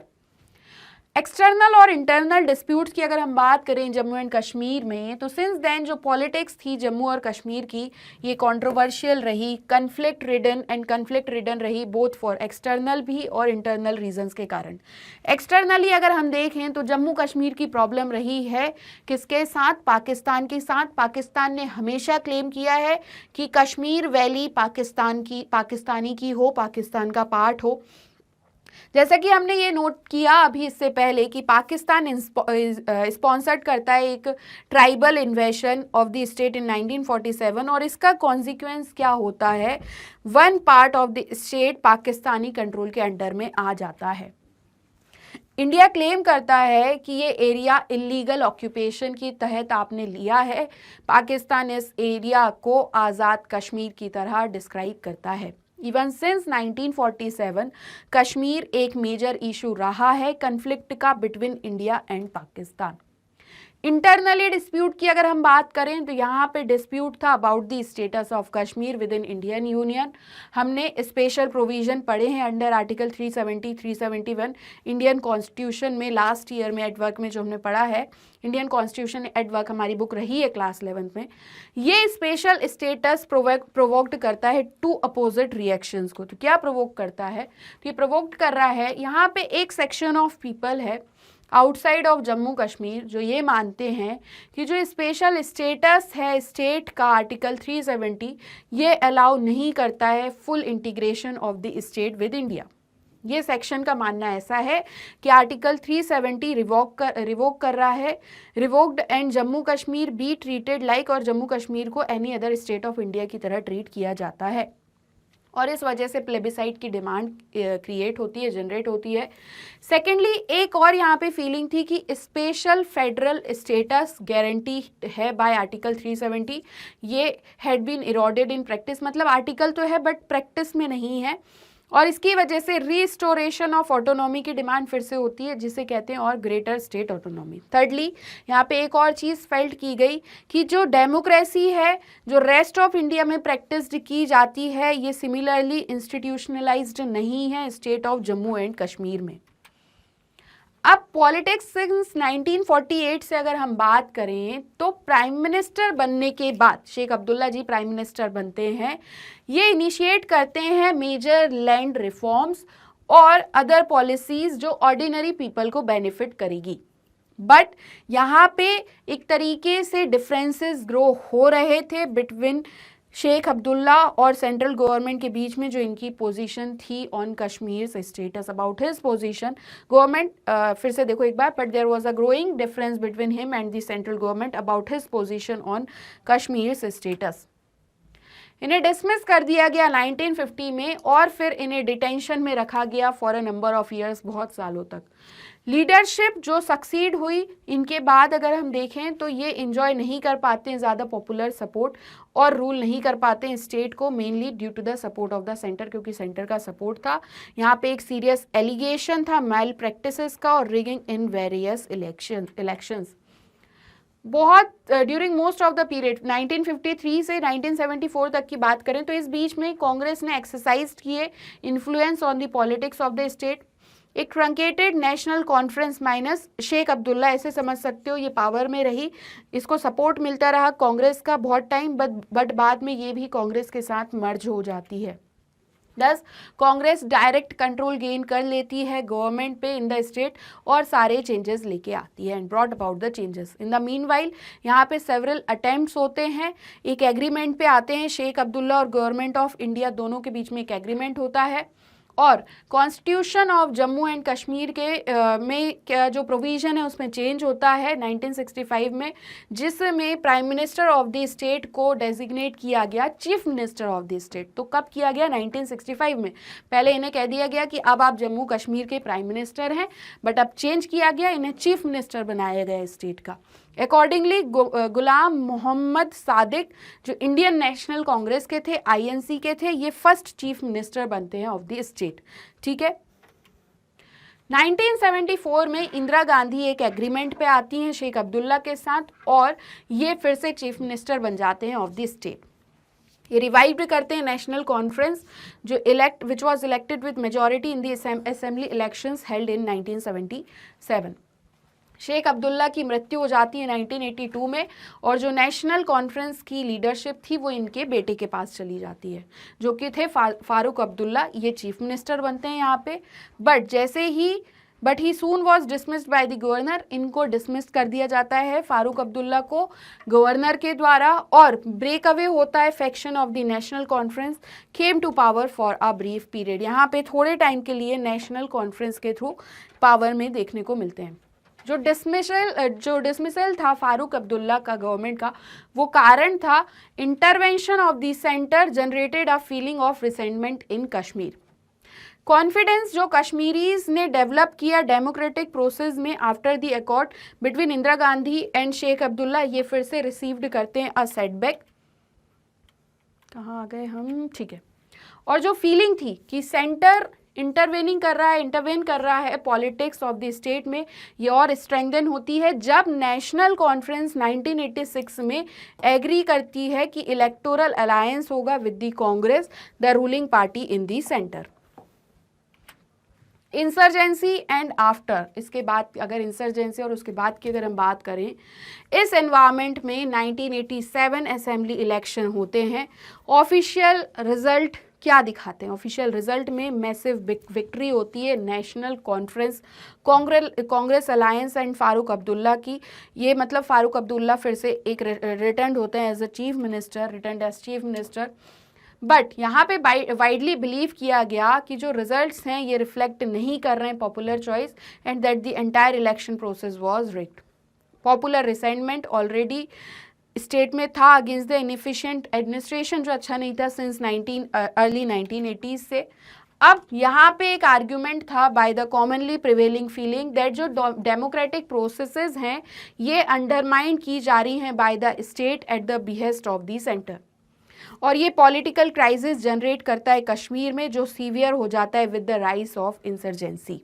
External और इंटरनल डिस्प्यूट्स की अगर हम बात करें जम्मू एंड कश्मीर में, तो सिंस देन जो पॉलिटिक्स थी जम्मू और कश्मीर की, ये कंट्रोवर्शियल रही, कन्फ्लिक्ट रिडन रही, बोथ फॉर एक्सटर्नल भी और इंटरनल रीजंस के कारण। एक्सटर्नली अगर हम देखें तो जम्मू कश्मीर की प्रॉब्लम रही है किसके साथ, पाकिस्तान के साथ। पाकिस्तान ने हमेशा क्लेम किया है कि कश्मीर वैली पाकिस्तानी की हो, पाकिस्तान का पार्ट हो। जैसा कि हमने ये नोट किया अभी इससे पहले कि पाकिस्तान स्पॉन्सर्ड करता है एक tribal इन्वेशन of the state in 1947 और इसका कॉन्सिक्वेंस क्या होता है, 1 part of the state Pakistani control के अंडर में आ जाता है। इंडिया क्लेम करता है कि ये एरिया इलीगल ऑक्यूपेशन के तहत आपने लिया है। पाकिस्तान इस एरिया को आज़ाद कश्मीर की तरह डिस्क्राइब करता है। इवन सिंस 1947 कश्मीर एक मेजर इशू रहा है कन्फ्लिक्ट का between India and Pakistan. Internally dispute की अगर हम बात करें तो यहाँ पे डिस्प्यूट था about the status of Kashmir with in Indian union. हमने स्पेशल प्रोविजन पढ़े हैं अंडर आर्टिकल 370 371 इंडियन कॉन्स्टिट्यूशन में, लास्ट ईयर में एट वर्क में जो हमने पढ़ा है, इंडियन कॉन्स्टिट्यूशन एट वर्क हमारी बुक रही है क्लास 11th में। ये स्पेशल स्टेटस प्रोवोक्ड करता है टू अपोजिट रिएक्शंस को। तो क्या प्रोवोक करता है? तो ये प्रोवोक्ड कर रहा है, यहाँ पे एक सेक्शन ऑफ पीपल है आउटसाइड ऑफ जम्मू कश्मीर जो ये मानते हैं कि जो स्पेशल स्टेटस है स्टेट का आर्टिकल 370 ये अलाउ नहीं करता है full integration of the state with India. ये सेक्शन का मानना ऐसा है कि आर्टिकल 370 रिवोक कर रहा है, revoked and Jammu Kashmir be treated like, और जम्मू कश्मीर को any other state of India की तरह ट्रीट किया जाता है। और इस वजह से प्लेबिसाइट की डिमांड क्रिएट होती है, जनरेट होती है। सेकेंडली एक और यहाँ पे फीलिंग थी कि स्पेशल फेडरल स्टेटस गारंटी है बाय आर्टिकल 370, ये had been eroded in practice, मतलब आर्टिकल तो है बट प्रैक्टिस में नहीं है, और इसकी वजह से रिस्टोरेशन ऑफ ऑटोनॉमी की डिमांड फिर से होती है जिसे कहते हैं और ग्रेटर स्टेट ऑटोनॉमी। थर्डली यहाँ पे एक और चीज़ फेल्ट की गई कि जो डेमोक्रेसी है जो रेस्ट ऑफ इंडिया में प्रैक्टिस्ड की जाती है ये सिमिलरली इंस्टीट्यूशनलाइज्ड नहीं है state of Jammu and Kashmir में। अब पॉलिटिक्स सिंस 1948 से अगर हम बात करें तो प्राइम मिनिस्टर बनने के बाद शेख अब्दुल्ला जी प्राइम मिनिस्टर बनते हैं, ये इनिशिएट करते हैं मेजर लैंड रिफॉर्म्स और अदर पॉलिसीज जो ऑर्डिनरी पीपल को बेनिफिट करेगी। बट यहाँ पे एक तरीके से डिफरेंसेस ग्रो हो रहे थे बिटवीन शेख अब्दुल्ला और सेंट्रल गवर्नमेंट के बीच में जो इनकी पोजीशन थी on Kashmir status, about his position government, फिर से देखो एक बार, but there was a growing difference between him and the central government about his position on Kashmir status. इन्हें डिसमिस कर दिया गया 1950 में और फिर इन्हें डिटेंशन में रखा गया for a number of years, बहुत सालों तक। लीडरशिप जो सक्सीड हुई इनके बाद अगर हम देखें तो ये इंजॉय नहीं कर पाते हैं ज़्यादा पॉपुलर सपोर्ट और रूल नहीं कर पाते हैं स्टेट को, mainly due to the support of the centre, क्योंकि सेंटर का सपोर्ट था। यहाँ पे एक सीरियस एलिगेशन था मैल प्रैक्टिसेस का और रिगिंग इन वेरियस इलेक्शंस। बहुत during most of the period 1953 से 1974 तक की बात करें तो इस बीच में कांग्रेस ने एक्सरसाइज किए influence on the politics of the state. एक truncated national conference minus Sheikh Abdullah ऐसे समझ सकते हो, ये पावर में रही, इसको सपोर्ट मिलता रहा कांग्रेस का बहुत टाइम, बट बाद में ये भी कांग्रेस के साथ मर्ज हो जाती है। दस कांग्रेस डायरेक्ट कंट्रोल गेन कर लेती है गवर्नमेंट पे इन द स्टेट और सारे चेंजेस लेके आती है and brought about the changes. In the meanwhile यहाँ पे सेवरल अटेम्प्ट्स होते हैं, एक एग्रीमेंट पे आते हैं, शेख अब्दुल्ला और गवर्नमेंट ऑफ इंडिया दोनों के बीच में एक एग्रीमेंट होता है और constitution of Jammu and Kashmir के में जो प्रोविज़न है उसमें चेंज होता है 1965 में, जिसमें prime minister of the state को डेजिग्नेट किया गया chief minister of the state. तो कब किया गया? 1965 में। पहले इन्हें कह दिया गया कि अब आप जम्मू कश्मीर के प्राइम मिनिस्टर हैं, बट अब चेंज किया गया, इन्हें चीफ मिनिस्टर बनाया गया स्टेट का। अकॉर्डिंगली गुलाम मोहम्मद सादिक जो इंडियन नेशनल कांग्रेस के थे, आईएनसी के थे, ये फर्स्ट चीफ मिनिस्टर बनते हैं ऑफ द स्टेट। ठीक है, 1974 में इंदिरा गांधी एक एग्रीमेंट पे आती हैं शेख अब्दुल्ला के साथ और ये फिर से चीफ मिनिस्टर बन जाते हैं ऑफ द स्टेट। ये रिवाइव करते हैं नेशनल कॉन्फ्रेंस जो which was elected with majority in the assembly elections held in 1977। Sheikh Abdullah की मृत्यु हो जाती है 1982 में और जो नेशनल कॉन्फ्रेंस की लीडरशिप थी वो इनके बेटे के पास चली जाती है जो कि थे फारूक अब्दुल्ला। ये चीफ मिनिस्टर बनते हैं यहाँ पे, but he soon was dismissed by the governor. इनको डिसमिस कर दिया जाता है फारूक अब्दुल्ला को गवर्नर के द्वारा और ब्रेक अवे होता है faction of the national conference came to power for a brief period. यहाँ पे थोड़े टाइम के लिए नेशनल कॉन्फ्रेंस के थ्रू पावर में देखने को मिलते हैं। जो डिसमिसल था फारूक अब्दुल्ला का गवर्नमेंट का, वो कारण था intervention of the centre generated a feeling of resentment in Kashmir. Confidence जो कश्मीरीज ने डेवलप किया डेमोक्रेटिक प्रोसेस में after the accord between Indira Gandhi and Sheikh Abdullah, ये फिर से रिसीव्ड करते हैं अ सेटबैक। कहाँ आ गए हम? ठीक है, और जो फीलिंग थी कि सेंटर इंटरवेन कर रहा है पॉलिटिक्स ऑफ द स्टेट में, ये और स्ट्रेंथन होती है जब नेशनल कॉन्फ्रेंस 1986 में एग्री करती है कि इलेक्टोरल अलायंस होगा with the Congress, the ruling party in the centre. Insurgency and after, इसके बाद अगर इंसर्जेंसी और उसके बाद की अगर हम बात करें, इस एनवायरनमेंट में 1987 असेंबली इलेक्शन होते हैं। ऑफिशियल रिजल्ट क्या दिखाते हैं? ऑफिशियल रिजल्ट में मैसिव विक्ट्री होती है national conference Congress alliance and Farooq Abdullah की। ये मतलब फारूक अब्दुल्ला फिर से एक रिटर्न होते हैं as a chief minister, but यहाँ पे वाइडली बिलीव किया गया कि जो रिजल्ट्स हैं ये रिफ्लेक्ट नहीं कर रहे हैं popular choice and that the entire election process was rigged. Popular resentment already state में था अगेंस्ट द इनएफिशिएंट एडमिनिस्ट्रेशन जो अच्छा नहीं था सिंस अर्ली 1980s से। अब यहाँ पे एक आर्ग्यूमेंट था by the commonly prevailing feeling that जो डेमोक्रेटिक प्रोसेसेस हैं ये अंडरमाइन की जा रही हैं by the state at the behest of the centre, और ये पॉलिटिकल क्राइसिस जनरेट करता है कश्मीर में जो सीवियर हो जाता है with the rise of insurgency.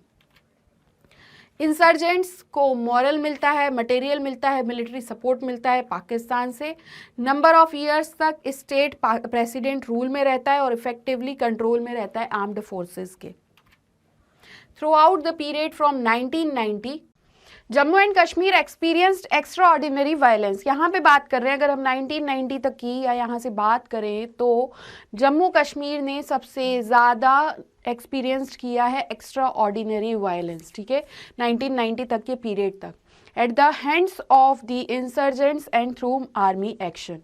Insurgents को मॉरल मिलता है, मटेरियल मिलता है, मिलिट्री सपोर्ट मिलता है पाकिस्तान से। नंबर ऑफ ईयर्स तक स्टेट प्रेसिडेंट रूल में रहता है और इफेक्टिवली कंट्रोल में रहता है आर्म्ड फोर्सेस के। Through out the period from 1990 Jammu and Kashmir experienced extra ordinary violence. यहाँ पे बात कर रहे हैं अगर हम 1990 तक की या यहाँ से बात करें तो जम्मू कश्मीर ने सबसे ज़्यादा एक्सपीरियंस्ड किया है एक्स्ट्रा ऑर्डिनरी वायलेंस, ठीक है, 1990 तक के पीरियड तक, at the hands of the insurgents and through army action.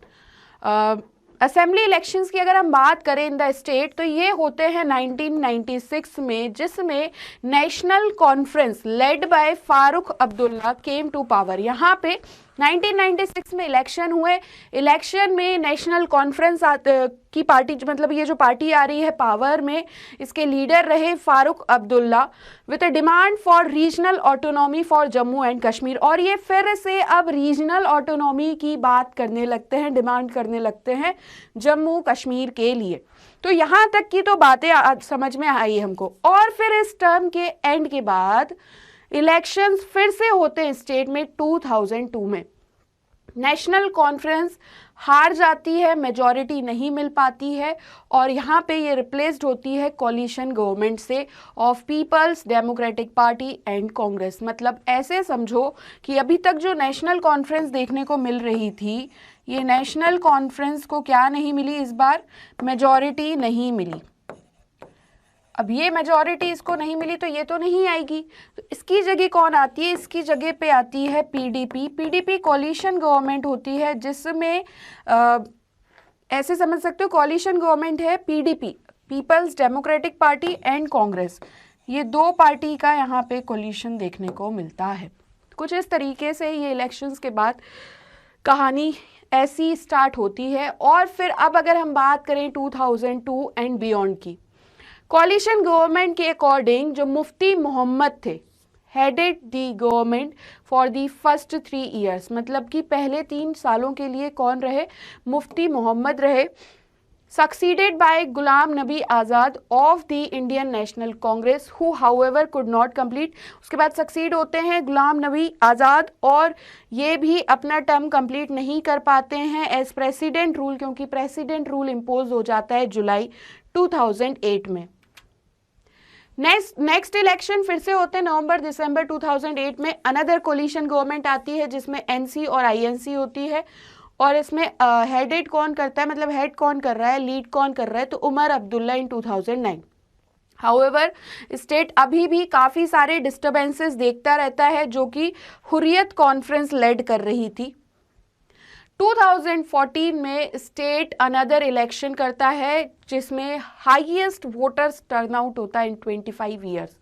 Assembly elections की अगर हम बात करें इन द स्टेट तो ये होते हैं 1996 में, जिसमें national conference led by Farooq Abdullah came to power. यहाँ पे 1996 में इलेक्शन हुए, इलेक्शन में नेशनल कॉन्फ्रेंस की पार्टी मतलब ये जो पार्टी आ रही है पावर में, इसके लीडर रहे Farooq Abdullah with a demand for regional autonomy for Jammu and Kashmir. और ये फिर से अब रीजनल ऑटोनॉमी की बात करने लगते हैं, डिमांड करने लगते हैं जम्मू कश्मीर के लिए। तो यहाँ तक की तो बातें समझ में आई हमको। और फिर इस टर्म के एंड के बाद इलेक्शंस फिर से होते हैं स्टेट में 2002 में। नेशनल कॉन्फ्रेंस हार जाती है, मेजॉरिटी नहीं मिल पाती है और यहाँ पे ये रिप्लेस्ड होती है कोलिशन गवर्नमेंट से of people's democratic party and Congress. मतलब ऐसे समझो कि अभी तक जो नेशनल कॉन्फ्रेंस देखने को मिल रही थी, ये नेशनल कॉन्फ्रेंस को क्या नहीं मिली इस बार? मेजॉरिटी नहीं मिली। अब ये मेजॉरिटी इसको नहीं मिली तो ये तो नहीं आएगी, तो इसकी जगह कौन आती है? इसकी जगह पे आती है पीडीपी। पीडीपी कोलिशन गवर्नमेंट होती है जिसमें ऐसे समझ सकते हो कोलिशन गवर्नमेंट है PDP, people's democratic party and Congress, ये दो पार्टी का यहाँ पे कोलिशन देखने को मिलता है। कुछ इस तरीके से ये इलेक्शंस के बाद कहानी ऐसी स्टार्ट होती है। और फिर अब अगर हम बात करें 2002 एंड बियॉन्ड की, कोलिशन गवर्नमेंट के अकॉर्डिंग जो मुफ्ती मोहम्मद थे headed the government for the first 3 years, मतलब कि पहले 3 सालों के लिए कौन रहे? मुफ्ती मोहम्मद रहे, succeeded by Ghulam Nabi Azad of the Indian national Congress who however could not complete. उसके बाद सक्सीड होते हैं गुलाम नबी आज़ाद और ये भी अपना टर्म कंप्लीट नहीं कर पाते हैं एज प्रेसिडेंट रूल, क्योंकि प्रेसिडेंट रूल इम्पोज हो जाता है जुलाई 2008 में। नेक्स्ट इलेक्शन फिर से होते हैं नवंबर दिसंबर 2008 में। अनदर कोलिशन गवर्नमेंट आती है जिसमें एनसी और आईएनसी होती है और इसमें हेडेड कौन करता है, मतलब हेड कौन कर रहा है, लीड कौन कर रहा है? तो उमर अब्दुल्ला इन 2009। हाउएवर स्टेट अभी भी काफ़ी सारे डिस्टर्बेंसेस देखता रहता है जो कि हुर्रियत कॉन्फ्रेंस लेड कर रही थी। 2014 में स्टेट अनदर इलेक्शन करता है जिसमें हाईएस्ट वोटर्स टर्नआउट होता है इन 25 ईयर्स।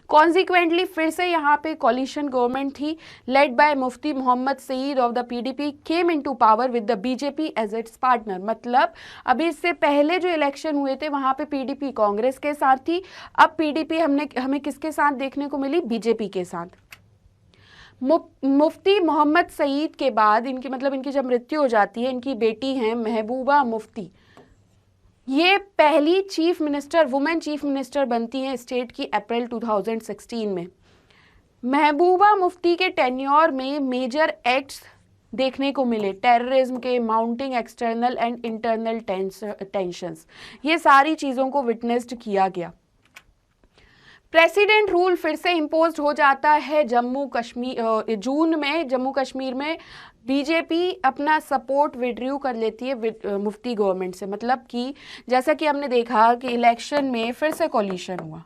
कॉन्सिक्वेंटली फिर से यहाँ पे कोलिशन गवर्नमेंट थी led by Mufti Mohammad Sayeed of the PDP came into power with the BJP as its partner. मतलब अभी इससे पहले जो इलेक्शन हुए थे वहाँ पे पीडीपी कांग्रेस के साथ थी, अब पीडीपी हमें किसके साथ देखने को मिली? बीजेपी के साथ। मुफ्ती मोहम्मद सईद के बाद इनकी जब मृत्यु हो जाती है, इनकी बेटी हैं महबूबा मुफ्ती, ये पहली chief minister, women chief minister बनती हैं स्टेट की अप्रैल 2016 में। महबूबा मुफ्ती के टेन्योर में मेजर एक्ट्स देखने को मिले, टेररिज्म के, mounting external and internal tensions, ये सारी चीज़ों को विटनेस्ड किया गया। प्रेसिडेंट रूल फिर से इम्पोज हो जाता है जम्मू कश्मीर, जून में जम्मू कश्मीर में बीजेपी अपना सपोर्ट विड्रू कर लेती है मुफ्ती गवर्नमेंट से। मतलब कि जैसा कि हमने देखा कि इलेक्शन में फिर से कोलिशन हुआ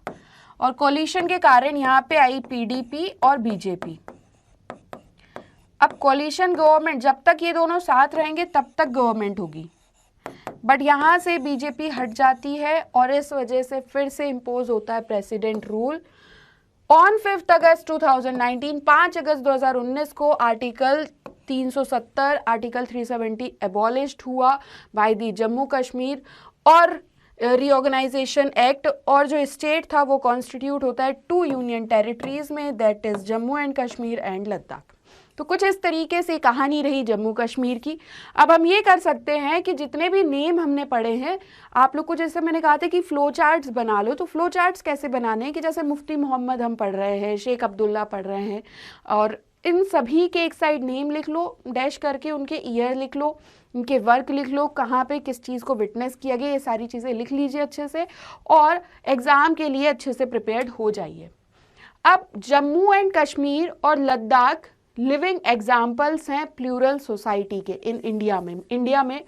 और कोलिशन के कारण यहाँ पे आई पीडीपी और बीजेपी। अब कोलिशन गवर्नमेंट, जब तक ये दोनों साथ रहेंगे तब तक गवर्नमेंट होगी, बट यहाँ से बीजेपी हट जाती है और इस वजह से फिर से इम्पोज होता है प्रेसिडेंट रूल। ऑन 5 अगस्त 2019, 5 अगस्त 2019 को आर्टिकल 370, आर्टिकल 370 एबॉलिश्ड हुआ बाय दी जम्मू कश्मीर और रीऑर्गेनाइजेशन एक्ट, और जो स्टेट था वो कॉन्स्टिट्यूट होता है 2 यूनियन टेरिटरीज में, that is Jammu and Kashmir and Ladakh. तो कुछ इस तरीके से कहानी रही जम्मू कश्मीर की। अब हम ये कर सकते हैं कि जितने भी नेम हमने पढ़े हैं, आप लोग को जैसे मैंने कहा था कि फ्लो चार्ट्स बना लो, तो फ्लो चार्ट्स कैसे बनाने हैं कि जैसे मुफ्ती मोहम्मद हम पढ़ रहे हैं, शेख अब्दुल्ला पढ़ रहे हैं, और इन सभी के एक साइड नेम लिख लो, डैश करके उनके ईयर लिख लो, उनके वर्क लिख लो, कहाँ पे किस चीज़ को विटनेस किया गया, ये सारी चीज़ें लिख लीजिए अच्छे से और एग्ज़ाम के लिए अच्छे से प्रिपेयर्ड हो जाइए। अब जम्मू एंड कश्मीर और लद्दाख लिविंग एग्जाम्पल्स हैं प्लूरल सोसाइटी के इन इंडिया में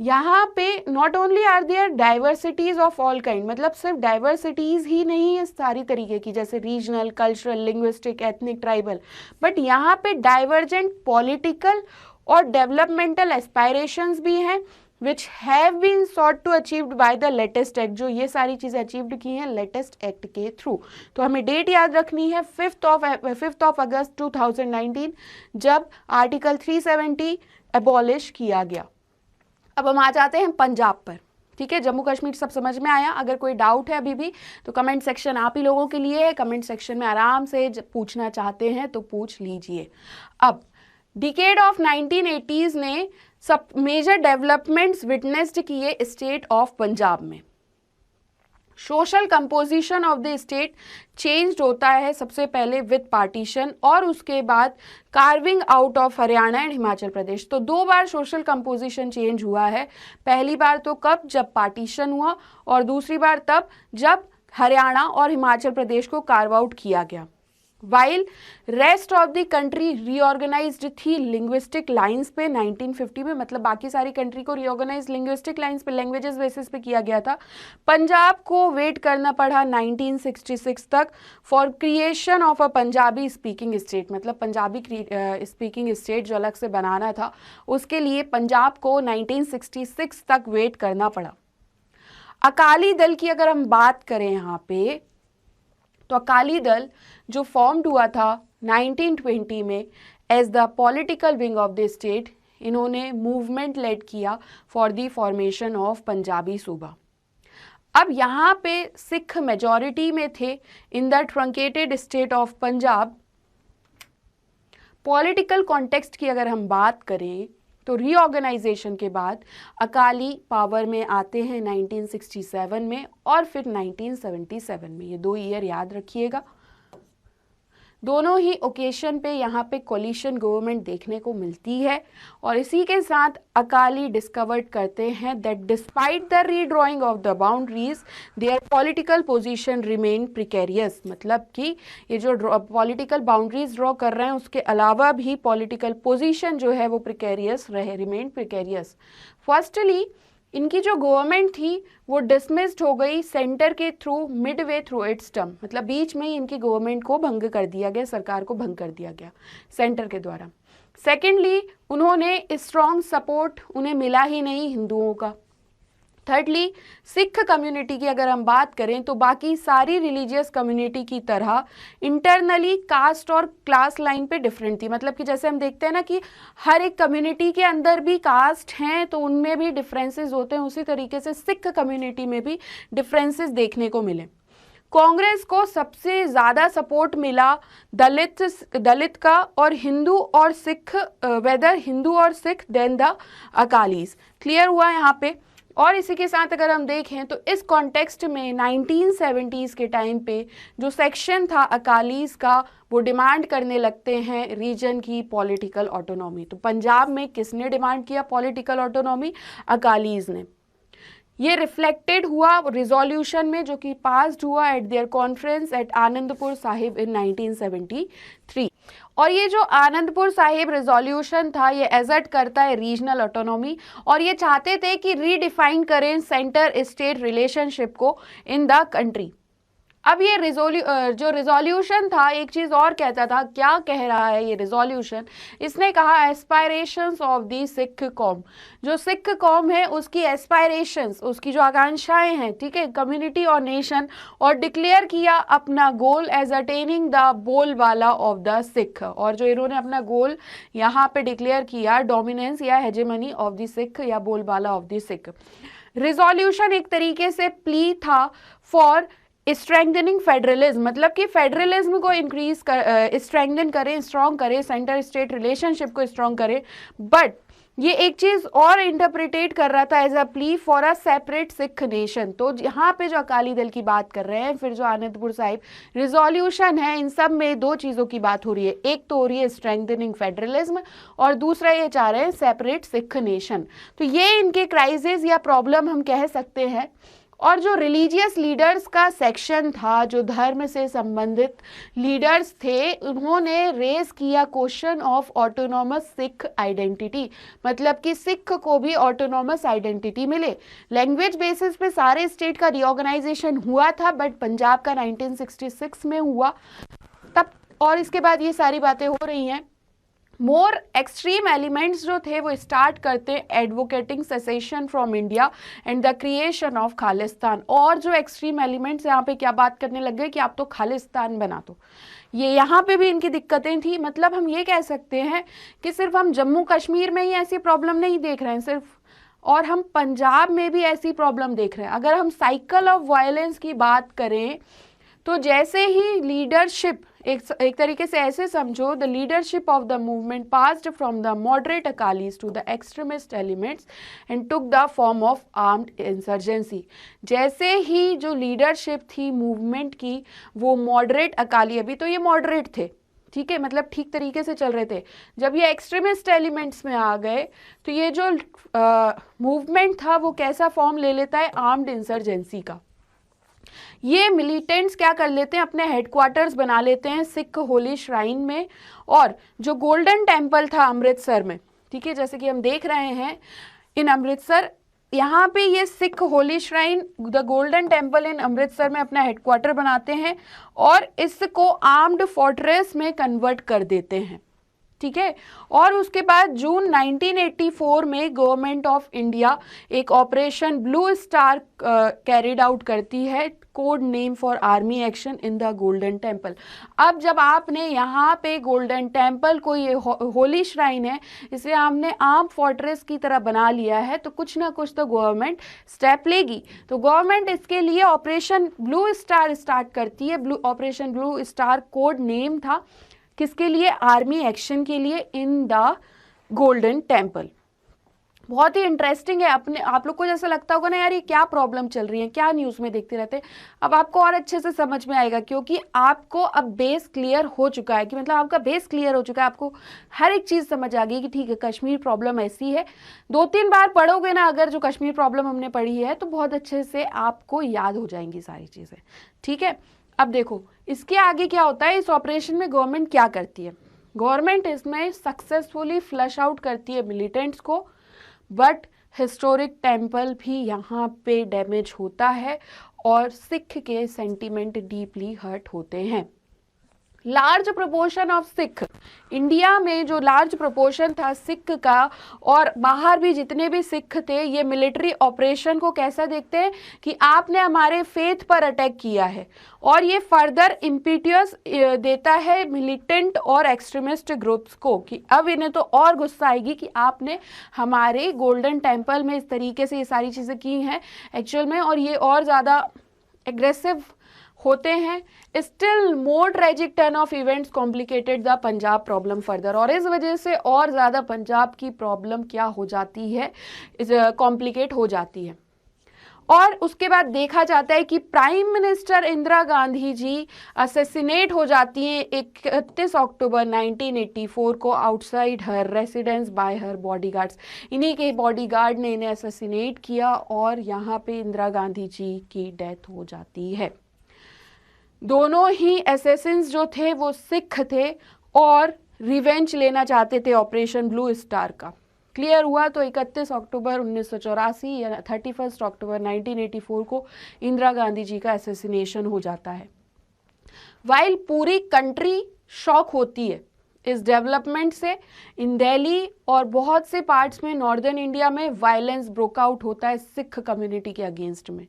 यहाँ पे not only are there diversities of all kind, मतलब सिर्फ डाइवर्सिटीज ही नहीं है सारी तरीके की, जैसे regional, cultural, linguistic, ethnic, tribal, but यहाँ पे डाइवर्जेंट पॉलिटिकल और डेवलपमेंटल एस्पायरेशंस भी हैं which have been sought to achieved by the latest act, जो ये सारी चीज़ें अचीव्ड की हैं लेटेस्ट एक्ट के थ्रू। तो हमें डेट याद रखनी है 5 अगस्त 2019 जब आर्टिकल 370 एबॉलिश किया गया। अब हम आ जाते हैं पंजाब पर, ठीक है। जम्मू कश्मीर सब समझ में आया। अगर कोई डाउट है अभी भी तो कमेंट सेक्शन आप ही लोगों के लिए है, कमेंट सेक्शन में आराम से पूछना चाहते हैं तो पूछ लीजिए। अब डिकेड ऑफ 1980s ने सब मेजर डेवलपमेंट्स विटनेस्ड किए स्टेट ऑफ पंजाब में। Social composition of the state changed होता है सबसे पहले विद पार्टीशन और उसके बाद carving out of Haryana and Himachal Pradesh. तो 2 बार सोशल कंपोजिशन चेंज हुआ है। पहली बार तो कब, जब पार्टीशन हुआ, और दूसरी बार तब जब हरियाणा और हिमाचल प्रदेश को कार्व आउट किया गया। While rest of the country reorganized थी लिंग्विस्टिक लाइंस पे 1950 में, मतलब बाकी सारी कंट्री को रीऑर्गेनाइज लिंग्विस्टिक लाइंस पे, लैंग्वेजेस बेसिस पे किया गया था। पंजाब को वेट करना पड़ा 1966 तक for creation of a Punjabi speaking state, मतलब पंजाबी स्पीकिंग स्टेट जो अलग से बनाना था उसके लिए पंजाब को 1966 तक वेट करना पड़ा। अकाली दल की अगर हम बात करें यहाँ पे, तो अकाली दल जो फॉर्म्ड हुआ था 1920 में as the political wing of the state, इन्होंने मूवमेंट लेड किया for the formation of Punjabi Suba. अब यहाँ पे सिख मेजॉरिटी में थे in the truncated state of Punjab. Political context की अगर हम बात करें तो रीऑर्गेनाइजेशन के बाद अकाली पावर में आते हैं 1967 में और फिर 1977 में। ये 2 ईयर याद रखिएगा। दोनों ही ओकेशन पे यहाँ पे कोलिशन गवर्नमेंट देखने को मिलती है और इसी के साथ अकाली डिस्कवर्ड करते हैं that despite the redrawing of the boundaries there political position remain precarious, मतलब कि ये जो पॉलिटिकल बाउंड्रीज ड्रॉ कर रहे हैं उसके अलावा भी पॉलिटिकल पोजीशन जो है वो प्रिकेरियस रहे, रिमेन प्रिकेरियस। फर्स्टली इनकी जो गवर्नमेंट थी वो डिसमिस्ड हो गई सेंटर के through Midway through it's term, मतलब बीच में ही इनकी गवर्नमेंट को भंग कर दिया गया, सरकार को भंग कर दिया गया सेंटर के द्वारा। सेकेंडली उन्होंने स्ट्रॉन्ग सपोर्ट उन्हें मिला ही नहीं हिंदुओं का। थर्डली सिख कम्युनिटी की अगर हम बात करें तो बाकी सारी रिलीजियस कम्युनिटी की तरह इंटरनली कास्ट और क्लास लाइन पे डिफरेंट थी, मतलब कि जैसे हम देखते हैं ना कि हर एक कम्युनिटी के अंदर भी कास्ट हैं तो उनमें भी डिफरेंसेस होते हैं, उसी तरीके से सिख कम्युनिटी में भी डिफरेंसेस देखने को मिले। कांग्रेस को सबसे ज़्यादा सपोर्ट मिला दलित का और हिंदू और सिख, वेदर हिंदू और Sikh then the Akalis. Clear हुआ यहाँ पे। और इसी के साथ अगर हम देखें तो इस कॉन्टेक्स्ट में 1970s के टाइम पे जो सेक्शन था अकालीज का, वो डिमांड करने लगते हैं रीजन की पॉलिटिकल ऑटोनॉमी। तो पंजाब में किसने डिमांड किया पॉलिटिकल ऑटोनॉमी? अकालीज ने। ये रिफ्लेक्टेड हुआ रिजोल्यूशन में जो कि पास्ड हुआ at their conference at Anandpur Sahib in 1973। और ये जो आनंदपुर साहिब रिजोल्यूशन था ये एजर्ट करता है रीजनल ऑटोनॉमी, और ये चाहते थे कि रीडिफाइन करें सेंटर स्टेट रिलेशनशिप को इन द कंट्री। अब ये जो रिजोल्यूशन था एक चीज़ और कहता था। क्या कह रहा है ये रिजोल्यूशन? इसने कहा एस्पायरेशंस ऑफ दी सिख कौम, जो सिख कौम है उसकी एस्पायरेशंस, उसकी जो आकांक्षाएं हैं, ठीक है, कम्युनिटी और नेशन, और डिक्लेयर किया अपना गोल एज अटेनिंग द बोलबाला ऑफ द सिख। और जो इन्होंने अपना गोल यहाँ पे डिक्लेयर किया, डोमिनेंस या हेजेमनी ऑफ द सिख या बोलबाला ऑफ द सिख। रिजोल्यूशन एक तरीके से प्ली था फॉर स्ट्रेंथनिंग फेडरलिज्म, मतलब कि फेडरलिज्म को इंक्रीज कर स्ट्रेंथन करें, स्ट्रॉन्ग करें, सेंटर स्टेट रिलेशनशिप को स्ट्रॉन्ग करें। बट ये एक चीज़ और इंटरप्रिटेट कर रहा था as a plea for a separate Sikh nation. तो यहाँ पे जो अकाली दल की बात कर रहे हैं, फिर जो आनंदपुर साहिब रिजोल्यूशन है, इन सब में दो चीज़ों की बात हो रही है। एक तो हो रही है स्ट्रेंथनिंग फेडरलिज्म, और दूसरा ये चाह रहे हैं सेपरेट सिख नेशन। तो ये इनके क्राइसिस या प्रॉब्लम हम कह सकते हैं। और जो रिलीजियस लीडर्स का सेक्शन था, जो धर्म से संबंधित लीडर्स थे, उन्होंने रेज किया question of autonomous Sikh identity, मतलब कि सिख को भी ऑटोनॉमस आइडेंटिटी मिले। लैंग्वेज बेसिस पे सारे स्टेट का रिऑर्गेनाइजेशन हुआ था, बट पंजाब का 1966 में हुआ तब, और इसके बाद ये सारी बातें हो रही हैं। मोर एक्सट्रीम एलिमेंट्स जो थे वो स्टार्ट करते advocating cessation from India and the creation of Khalistan. और जो एक्सट्रीम एलिमेंट्स यहाँ पे क्या बात करने लग गए कि आप तो खालिस्तान बना दो। ये यहाँ पे भी इनकी दिक्कतें थी। मतलब हम ये कह सकते हैं कि सिर्फ हम जम्मू कश्मीर में ही ऐसी प्रॉब्लम नहीं देख रहे हैं सिर्फ, और हम पंजाब में भी ऐसी प्रॉब्लम देख रहे हैं। अगर हम साइकिल ऑफ वायलेंस की बात करें तो जैसे ही लीडरशिप, एक तरीके से ऐसे समझो, the leadership of the movement passed from the moderate Akalis to the extremist elements and took the form of armed insurgency. जैसे ही जो लीडरशिप थी मूवमेंट की वो मॉडरेट अकाली, अभी तो ये मॉडरेट थे, ठीक है, मतलब ठीक तरीके से चल रहे थे, जब ये एक्सट्रीमिस्ट एलिमेंट्स में आ गए तो ये जो मूवमेंट था वो कैसा फॉर्म ले लेता है? आर्म्ड इंसर्जेंसी का। ये मिलिटेंट्स क्या कर लेते हैं? अपने हेडक्वार्टर्स बना लेते हैं सिख होली श्राइन में, और जो गोल्डन टेम्पल था अमृतसर में, ठीक है, जैसे कि हम देख रहे हैं इन अमृतसर, यहाँ पे ये Sikh Holi shrine, the golden temple in Amritsar में अपना हेडक्वार्टर बनाते हैं और इसको आर्म्ड फोर्ट्रेस में कन्वर्ट कर देते हैं, ठीक है। और उसके बाद जून 1984 में गवर्नमेंट ऑफ इंडिया एक operation blue star carried out करती है, code name for army action in the golden temple. अब जब आपने यहाँ पे गोल्डन टेम्पल को, ये होली श्राइन है, इसे हमने आर्म फोर्ट्रेस की तरह बना लिया है, तो कुछ ना कुछ तो गवर्नमेंट स्टेप लेगी। तो गवर्नमेंट इसके लिए ऑपरेशन ब्लू स्टार स्टार्ट करती है। Operation blue star code name था किसके लिए? आर्मी एक्शन के लिए इन द गोल्डन टेम्पल। बहुत ही इंटरेस्टिंग है। अपने आप लोग को जैसा लगता होगा ना यार ये क्या प्रॉब्लम चल रही है, क्या न्यूज़ में देखते रहते हैं, अब आपको और अच्छे से समझ में आएगा, क्योंकि आपको अब बेस क्लियर हो चुका है, कि मतलब आपका बेस क्लियर हो चुका है, आपको हर एक चीज़ समझ आ गई कि ठीक है कश्मीर प्रॉब्लम ऐसी है। 2-3 बार पढ़ोगे ना अगर जो कश्मीर प्रॉब्लम हमने पढ़ी है, तो बहुत अच्छे से आपको याद हो जाएंगी सारी चीज़ें, ठीक है। अब देखो इसके आगे क्या होता है, इस ऑपरेशन में गवर्नमेंट क्या करती है? गवर्नमेंट इसमें सक्सेसफुली फ्लश आउट करती है मिलिटेंट्स को, बट हिस्टोरिक टेम्पल भी यहाँ पे डैमेज होता है और सिख के सेंटीमेंट डीपली हर्ट होते हैं। Large proportion of Sikh, India में जो लार्ज प्रोपोर्शन था सिख का, और बाहर भी जितने भी सिख थे, ये मिलिट्री ऑपरेशन को कैसा देखते हैं कि आपने हमारे फेथ पर अटैक किया है, और ये फर्दर इम्पीटियस देता है मिलिटेंट और एक्सट्रीमिस्ट ग्रुप्स को कि अब इन्हें तो और गुस्सा आएगी कि आपने हमारे गोल्डन टेम्पल में इस तरीके से ये सारी चीज़ें की हैं एक्चुअल में, और ये और ज़्यादा एग्रेसिव होते हैं। Still more tragic turn off events complicated the Punjab problem further, और इस वजह से और ज़्यादा पंजाब की प्रॉब्लम क्या हो जाती है, कॉम्प्लिकेट हो जाती है। और उसके बाद देखा जाता है कि prime minister Indira Gandhi ji assassinate हो जाती हैं 31 अक्टूबर 1984 को आउटसाइड हर रेसिडेंस बाय हर बॉडीगार्ड्स। इन्हीं के बॉडीगार्ड ने इन्हें असैसिनेट किया और यहाँ पे इंदिरा गांधी जी की डेथ हो जाती है। दोनों ही असैसिन्स जो थे वो सिख थे और रिवेंज लेना चाहते थे ऑपरेशन ब्लू स्टार का। क्लियर हुआ? तो 31 अक्टूबर 1984 या 31 अक्टूबर 1984 को इंदिरा गांधी जी का असैसिनेशन हो जाता है। वाइल पूरी कंट्री शॉक होती है इस डेवलपमेंट से, इन दिल्ली और बहुत से पार्ट्स में नॉर्दर्न इंडिया में वायलेंस ब्रोक आउट होता है सिख कम्युनिटी के अगेंस्ट में,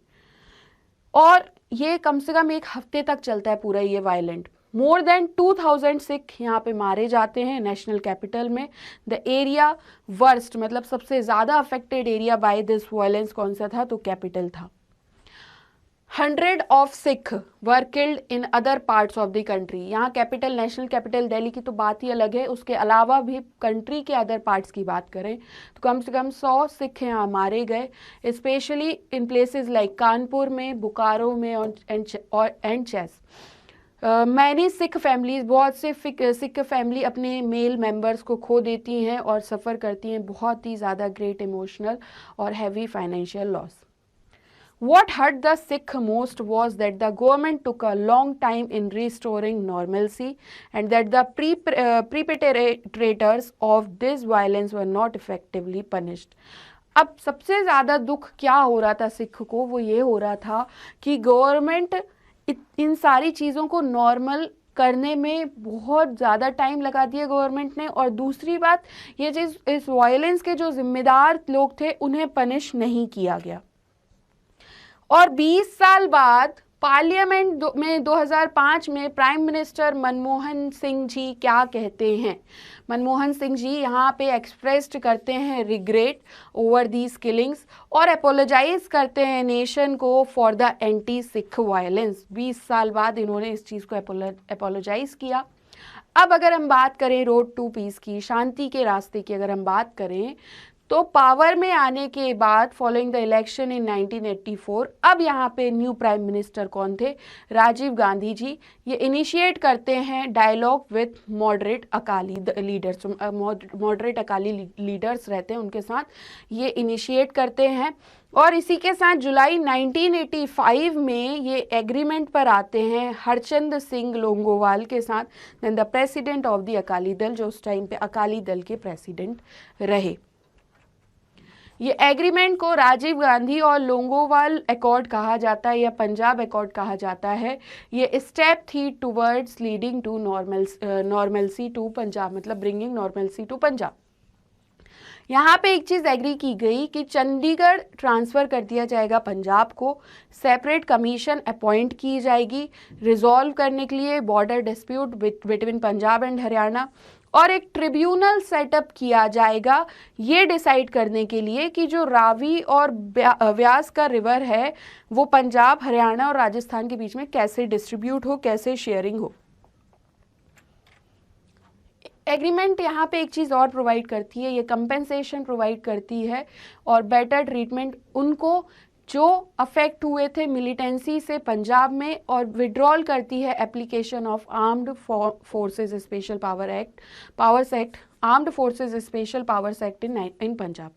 और ये कम से कम एक हफ्ते तक चलता है पूरा ये वायलेंट। मोर देन 2000 सिख यहाँ पे मारे जाते हैं नेशनल कैपिटल में। द एरिया वर्स्ट, मतलब सबसे ज़्यादा affected area by this violence कौन सा था? तो कैपिटल था। 100 of Sikh were killed in other parts of the country. यहाँ कैपिटल, नेशनल कैपिटल दिल्ली की तो बात ही अलग है, उसके अलावा भी कंट्री के अदर पार्ट्स की बात करें तो कम से कम 100 सिख यहाँ मारे गए, specially in places like Kanpur में, बोकारो में एंड चेस। मैनी सिख फैमिलीज, बहुत से सिख फैमिली अपने मेल मेंबर्स को खो देती हैं और सफ़र करती हैं बहुत ही ज़्यादा ग्रेट इमोशनल और heavy financial loss. What hurt the Sikh most was that the government took a long time in restoring normalcy and that the perpetrators of this violence were not effectively punished. अब सबसे ज़्यादा दुख क्या हो रहा था सिख को? वो ये हो रहा था कि गवर्नमेंट इन सारी चीज़ों को नॉर्मल करने में बहुत ज़्यादा टाइम लगा दिया गवर्नमेंट ने, और दूसरी बात ये चीज़, इस वायलेंस के जो जिम्मेदार लोग थे उन्हें पनिश नहीं किया गया। और 20 साल बाद पार्लियामेंट में 2005 में प्राइम मिनिस्टर मनमोहन सिंह जी क्या कहते हैं? मनमोहन सिंह जी यहाँ पे एक्सप्रेस्ड करते हैं रिग्रेट ओवर दीज किलिंग्स और अपोलोजाइज करते हैं नेशन को for the anti Sikh violence. 20 साल बाद इन्होंने इस चीज़ को अपोलोजाइज किया। अब अगर हम बात करें रोड टू पीस की, शांति के रास्ते की अगर हम बात करें, तो पावर में आने के बाद फॉलोइंग द इलेक्शन इन 1984, अब यहाँ पे न्यू प्राइम मिनिस्टर कौन थे? राजीव गांधी जी। ये इनिशिएट करते हैं dialogue with moderate Akali leaders, moderate Akali leaders रहते हैं उनके साथ, ये इनिशिएट करते हैं। और इसी के साथ जुलाई 1985 में ये एग्रीमेंट पर आते हैं हरचंद सिंह लोंगोवाल के साथ, then the president of the Akali Dal, जो उस टाइम पे अकाली दल के प्रेसिडेंट रहे। ये एग्रीमेंट को राजीव गांधी और लोंगोवाल अकॉर्ड कहा जाता है या पंजाब अकॉर्ड कहा जाता है। ये स्टेप थी towards leading to normalcy to Punjab, मतलब ब्रिंगिंग नॉर्मलसी टू पंजाब। यहाँ पे एक चीज़ एग्री की गई कि चंडीगढ़ ट्रांसफ़र कर दिया जाएगा पंजाब को, सेपरेट कमीशन अपॉइंट की जाएगी रिजॉल्व करने के लिए border dispute between Punjab and Haryana, और एक ट्रिब्यूनल सेटअप किया जाएगा ये डिसाइड करने के लिए कि जो रावी और व्यास का रिवर है वो पंजाब, हरियाणा और राजस्थान के बीच में कैसे डिस्ट्रीब्यूट हो, कैसे शेयरिंग हो। एग्रीमेंट यहाँ पे एक चीज़ और प्रोवाइड करती है, ये कंपेंसेशन प्रोवाइड करती है और बेटर ट्रीटमेंट उनको जो अफेक्ट हुए थे मिलिटेंसी से पंजाब में, और विड्रॉल करती है application of armed forces special powers act armed forces special powers act in Punjab.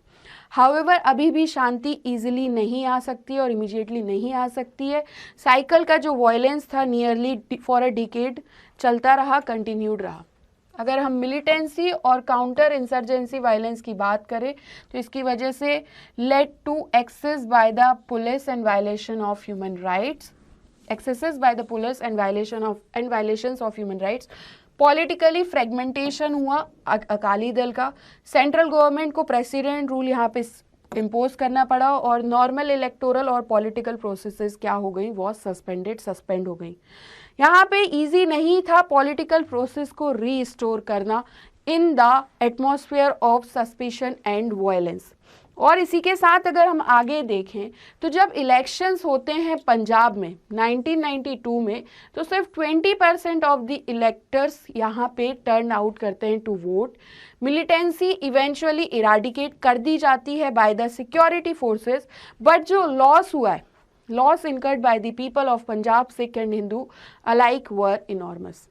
However अभी भी शांति इजीली नहीं आ सकती और इमीडिएटली नहीं आ सकती है। साइकिल का जो वायलेंस था नियरली फॉर अ डिकेड चलता रहा, कंटिन्यूड रहा। अगर हम मिलिटेंसी और काउंटर इंसर्जेंसी वायलेंस की बात करें तो इसकी वजह से led to excess by the police and violation of human rights, excesses by the police and violations of human rights. Politically fragmentation हुआ अकाली दल का, सेंट्रल गवर्नमेंट को प्रेसिडेंट रूल यहाँ पे इम्पोज करना पड़ा और नॉर्मल इलेक्टोरल और पॉलिटिकल प्रोसेसेस क्या हो गई, वॉज सस्पेंड हो गई। यहाँ पे इजी नहीं था पॉलिटिकल प्रोसेस को रीस्टोर करना in the atmosphere of suspicion and violence. और इसी के साथ अगर हम आगे देखें तो जब इलेक्शंस होते हैं पंजाब में 1992 में, तो सिर्फ 20% ऑफ द इलेक्टर्स यहाँ पे टर्न आउट करते हैं to vote. Militancy eventually eradicate कर दी जाती है by the security forces, but जो लॉस हुआ है, loss incurred by the people of Punjab, Sikh and Hindu alike were enormous.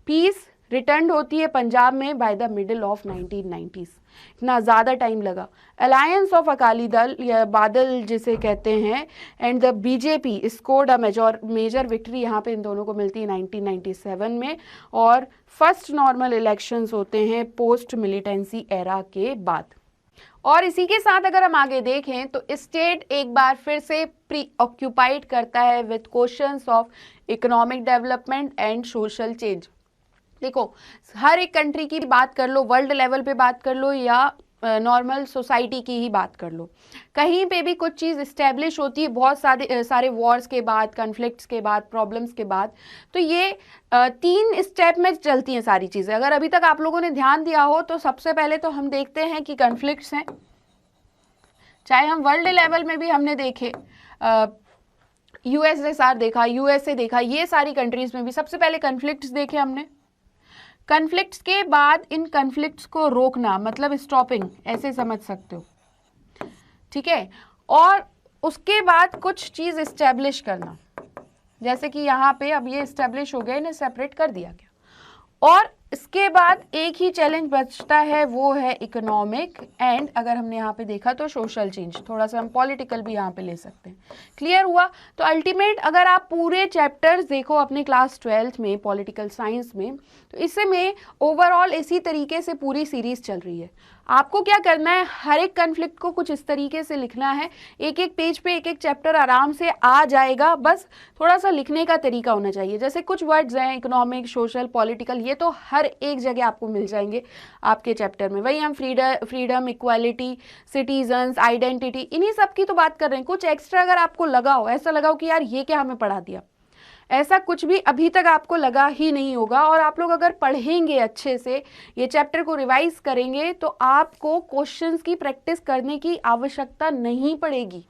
Peace return होती है पंजाब में by the middle of 1990s। इतना ज़्यादा टाइम लगा। अलायंस ऑफ अकाली दल या बादल जिसे कहते हैं and the BJP scored a major victory यहाँ पे इन दोनों को मिलती है 1997 में, और फर्स्ट नॉर्मल इलेक्शंस होते हैं पोस्ट मिलिटेंसी एरा के बाद। और इसी के साथ अगर हम आगे देखें तो स्टेट एक बार फिर से प्री ऑक्यूपाइड करता है with questions of economic development and social change. देखो, हर एक कंट्री की बात कर लो, वर्ल्ड लेवल पे बात कर लो या नॉर्मल सोसाइटी की ही बात कर लो, कहीं पे भी कुछ चीज़ इस्टेब्लिश होती है बहुत सारे वॉर्स के बाद, कन्फ्लिक्ट्स के बाद, प्रॉब्लम्स के बाद, तो ये 3 स्टेप में चलती हैं सारी चीज़ें। अगर अभी तक आप लोगों ने ध्यान दिया हो तो सबसे पहले तो हम देखते हैं कि कन्फ्लिक्ट्स हैं, चाहे हम वर्ल्ड लेवल में भी हमने देखे, यूएसएसआर देखा, यूएसए देखा, ये सारी कंट्रीज में भी सबसे पहले कन्फ्लिक्ट्स देखे हमने। कन्फ्लिक्ट्स के बाद इन कन्फ्लिक्ट्स को रोकना, मतलब स्टॉपिंग, ऐसे समझ सकते हो, ठीक है। और उसके बाद कुछ चीज़ इस्टेब्लिश करना, जैसे कि यहाँ पे अब ये इस्टेब्लिश हो गया, इन्हें सेपरेट कर दिया गया। और इसके बाद एक ही चैलेंज बचता है, वो है इकोनॉमिक एंड अगर हमने यहाँ पे देखा तो सोशल चेंज, थोड़ा सा हम पॉलिटिकल भी यहाँ पे ले सकते हैं। क्लियर हुआ? तो अल्टीमेट अगर आप पूरे चैप्टर्स देखो अपने क्लास 12th में पॉलिटिकल साइंस में, तो इसमें ओवरऑल इसी तरीके से पूरी सीरीज चल रही है। आपको क्या करना है, हर एक कन्फ्लिक्ट को कुछ इस तरीके से लिखना है, एक एक पेज पे एक एक चैप्टर आराम से आ जाएगा, बस थोड़ा सा लिखने का तरीका होना चाहिए। जैसे कुछ वर्ड्स हैं इकोनॉमिक, सोशल, पॉलिटिकल, ये तो हर एक जगह आपको मिल जाएंगे आपके चैप्टर में। वही हम फ्रीडम, इक्वालिटी, सिटीजन्स, आइडेंटिटी, इन्हीं सब की तो बात कर रहे हैं। कुछ एक्स्ट्रा अगर आपको लगाओ, ऐसा लगाओ कि यार ये क्या हमें पढ़ा दिया, ऐसा कुछ भी अभी तक आपको लगा ही नहीं होगा। और आप लोग अगर पढ़ेंगे अच्छे से, ये चैप्टर को रिवाइज करेंगे, तो आपको क्वेश्चंस की प्रैक्टिस करने की आवश्यकता नहीं पड़ेगी।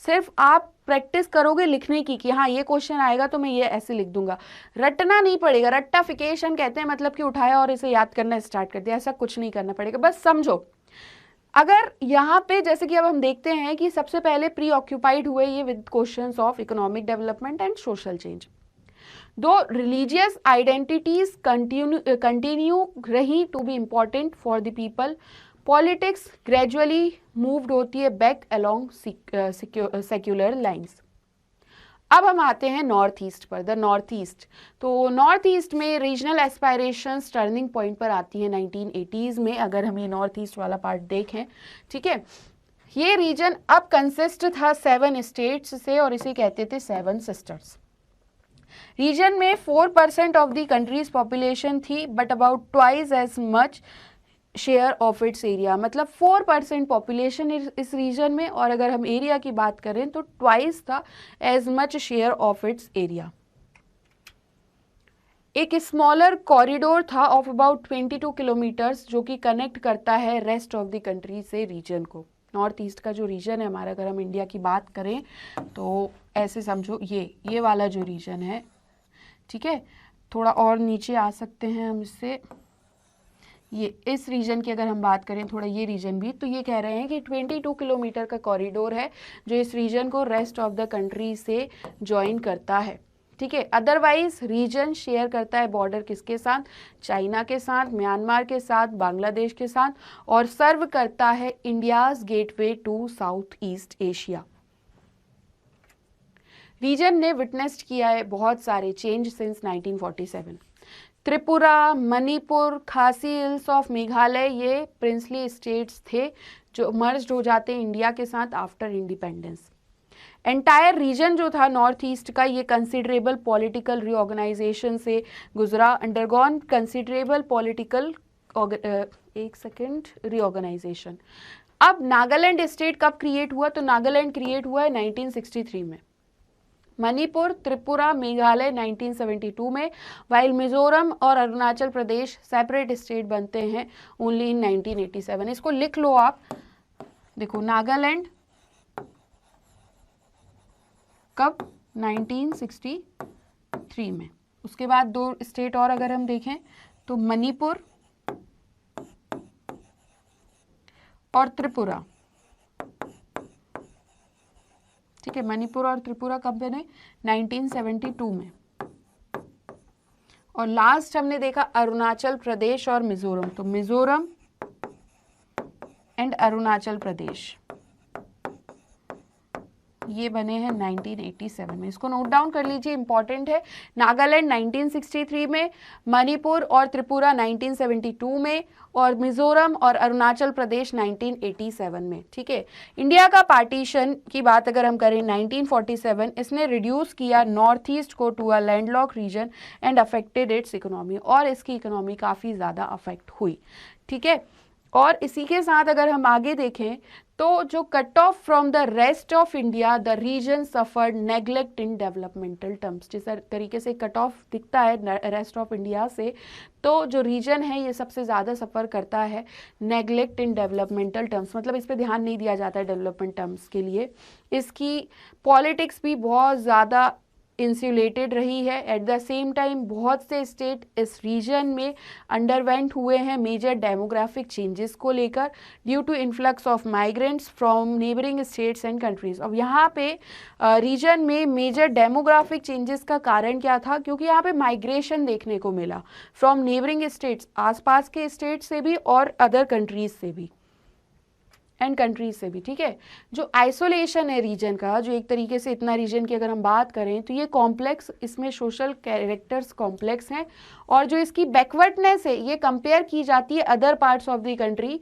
सिर्फ आप प्रैक्टिस करोगे लिखने की कि हाँ ये क्वेश्चन आएगा तो मैं ये ऐसे लिख दूंगा। रटना नहीं पड़ेगा, रट्टाफिकेशन कहते हैं, मतलब कि उठाया और इसे याद करना स्टार्ट कर दिया, ऐसा कुछ नहीं करना पड़ेगा, बस समझो। अगर यहाँ पे जैसे कि अब हम देखते हैं कि सबसे पहले प्री ऑक्यूपाइड हुए ये with questions of economic development and social change. Though religious identities continue रही to be important for the people, politics gradually moved होती है बैक अलोंग सेक्युलर लाइंस। अब हम आते हैं नॉर्थ ईस्ट पर, द नॉर्थ ईस्ट। तो नॉर्थ ईस्ट में रीजनल एस्पायरेशंस टर्निंग पॉइंट पर आती है 1980s में, अगर हम ये नॉर्थ ईस्ट वाला पार्ट देखें, ठीक है। ये रीजन अब कंसिस्ट था 7 स्टेट्स से और इसे कहते थे 7 सिस्टर्स। रीजन में 4% ऑफ द कंट्रीज पॉपुलेशन थी, but about twice as much share of its area, मतलब 4% पॉपुलेशन इस रीजन में, और अगर हम एरिया की बात करें तो ट्वाइस था as much share of its area. एक स्मॉलर कॉरिडोर था ऑफ अबाउट 22 किलोमीटर्स जो कि कनेक्ट करता है रेस्ट ऑफ द कंट्री से रीजन को। नॉर्थ ईस्ट का जो रीजन है हमारा, अगर हम इंडिया की बात करें तो ऐसे समझो ये वाला जो रीजन है, ठीक है, थोड़ा और नीचे आ सकते हैं हम इससे, ये इस रीजन की अगर हम बात करें, थोड़ा ये रीजन भी, तो ये कह रहे हैं कि 22 किलोमीटर का कॉरिडोर है जो इस रीजन को रेस्ट ऑफ द कंट्री से ज्वाइन करता है, ठीक है। अदरवाइज रीजन शेयर करता है बॉर्डर किसके साथ, चाइना के साथ, म्यांमार के साथ, बांग्लादेश के साथ, और सर्व करता है India's gateway to south east Asia. Region ने विटनेस्ड किया है बहुत सारे चेंज सिंस 1947। त्रिपुरा, मणिपुर, खासी हिल्स ऑफ मेघालय, ये प्रिंसली स्टेट्स थे जो मर्ज्ड हो जाते हैं इंडिया के साथ आफ्टर इंडिपेंडेंस। एंटायर रीजन जो था नॉर्थ ईस्ट का, ये कंसिडरेबल पॉलिटिकल रीऑर्गेनाइजेशन से गुजरा, अंडरगॉन कंसिडरेबल पॉलिटिकल रीऑर्गेनाइजेशन। अब नागालैंड स्टेट कब क्रिएट हुआ, तो नागालैंड क्रिएट हुआ है 1963 में। मणिपुर, त्रिपुरा, मेघालय 1972 में, वाइल मिजोरम और अरुणाचल प्रदेश सेपरेट स्टेट बनते हैं ओनली इन 1987। इसको लिख लो आप, देखो नागालैंड कब, 1963 में। उसके बाद दो स्टेट और अगर हम देखें तो मणिपुर और त्रिपुरा, ठीक है, मणिपुर और त्रिपुरा कब बने, 1972 में। और लास्ट हमने देखा अरुणाचल प्रदेश और मिजोरम, तो मिजोरम एंड अरुणाचल प्रदेश ये बने हैं 1987 में। इसको नोट डाउन कर लीजिए, इंपॉर्टेंट है। नागालैंड 1963 में, मणिपुर और त्रिपुरा 1972 में, और मिजोरम और अरुणाचल प्रदेश 1987 में, ठीक है। इंडिया का पार्टीशन की बात अगर हम करें 1947, इसने रिड्यूस किया नॉर्थ ईस्ट को to a landlocked region and affected its economy, और इसकी इकोनॉमी काफ़ी ज़्यादा अफेक्ट हुई, ठीक है। और इसी के साथ अगर हम आगे देखें तो जो cut off from the rest of India, the region suffered neglect in developmental terms. जिस तरीके से कट ऑफ दिखता है रेस्ट ऑफ इंडिया से, तो जो रीजन है ये सबसे ज़्यादा सफ़र करता है नेग्लेक्ट इन डेवलपमेंटल टर्म्स, मतलब इस पे ध्यान नहीं दिया जाता है डेवलपमेंट टर्म्स के लिए। इसकी पॉलिटिक्स भी बहुत ज़्यादा इंसुलेटेड रही है। एट द सेम टाइम बहुत से स्टेट इस रीजन में अंडरवेंट हुए हैं मेजर डेमोग्राफिक चेंजेस को लेकर due to influx of migrants from neighbouring states and countries. अब यहाँ पे रीजन में मेजर डेमोग्राफिक चेंजेस का कारण क्या था, क्योंकि यहाँ पे माइग्रेशन देखने को मिला फ्रॉम नेबरिंग स्टेट्स, आसपास के स्टेट से भी और अदर कंट्रीज से भी एंड कंट्रीज से भी, ठीक है। जो आइसोलेशन है रीजन का, जो एक तरीके से इतना रीजन की अगर हम बात करें तो ये कॉम्प्लेक्स, इसमें सोशल कैरेक्टर्स कॉम्प्लेक्स हैं, और जो इसकी बैकवर्डनेस है ये कंपेयर की जाती है other parts of the country,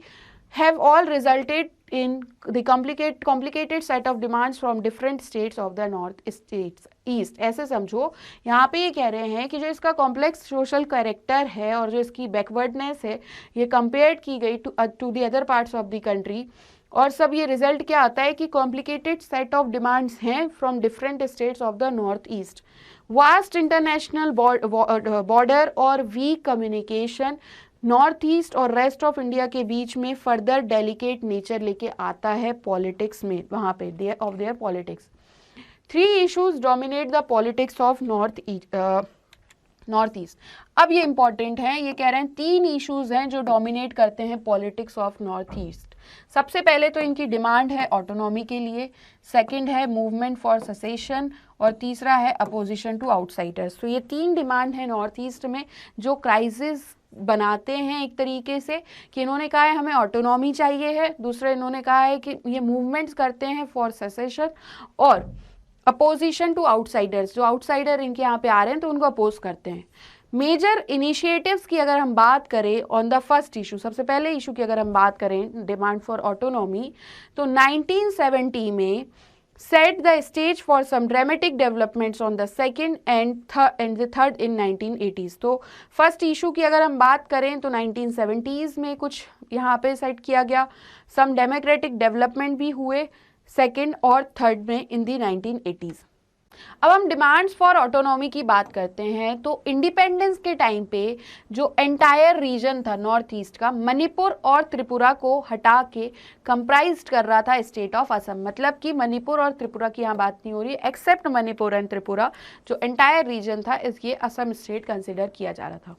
have all resulted in the complicated set of demands from different states of the north states east. ऐसे समझो, यहाँ पे ये कह रहे हैं कि जो इसका कॉम्प्लेक्स सोशल कैरेक्टर है और जो इसकी बैकवर्डनेस है ये कंपेयर्ड की गई to the other parts of the country, और सब ये रिजल्ट क्या आता है कि कॉम्प्लिकेटेड सेट ऑफ डिमांड्स हैं from different states of the north east, vast international border और वीक कम्युनिकेशन नॉर्थ ईस्ट और रेस्ट ऑफ इंडिया के बीच में फर्दर डेलिकेट नेचर लेके आता है पॉलिटिक्स में, वहाँ पे of their politics. 3 issues dominate the politics of north east. अब ये इंपॉर्टेंट है, ये कह रहे हैं 3 इश्यूज हैं जो डोमिनेट करते हैं पॉलिटिक्स ऑफ नॉर्थ ईस्ट। सबसे पहले तो इनकी डिमांड है ऑटोनॉमी के लिए, सेकंड है मूवमेंट फॉर सेसेशन, और तीसरा है अपोजिशन टू आउटसाइडर्स। तो ये 3 डिमांड है नॉर्थ ईस्ट में जो क्राइसिस बनाते हैं एक तरीके से, कि इन्होंने कहा है हमें ऑटोनॉमी चाहिए है, दूसरा इन्होंने कहा है कि ये मूवमेंट्स करते हैं फॉर सेसेशन, और अपोजिशन टू आउटसाइडर्स, जो आउटसाइडर इनके यहाँ पे आ रहे हैं तो उनको अपोज करते हैं। मेजर इनिशिएटिव्स की अगर हम बात करें ऑन द फर्स्ट इशू, सबसे पहले इशू की अगर हम बात करें डिमांड फॉर ऑटोनॉमी, तो 1970 में set the stage for some dramatic developments on the second and the third in 1980s। तो फर्स्ट इशू की अगर हम बात करें तो 1970s में कुछ यहाँ पे सेट किया गया, some democratic development भी हुए सेकेंड और थर्ड में इन दी 1980s। अब हम डिमांड्स फॉर ऑटोनॉमी की बात करते हैं तो इंडिपेंडेंस के टाइम पे जो एंटायर रीजन था नॉर्थ ईस्ट का, मणिपुर और त्रिपुरा को हटा के कंप्राइज्ड कर रहा था स्टेट ऑफ असम। मतलब कि मणिपुर और त्रिपुरा की यहाँ बात नहीं हो रही, एक्सेप्ट मणिपुर एंड त्रिपुरा, जो एंटायर रीजन था इसलिए असम स्टेट कंसिडर किया जा रहा था।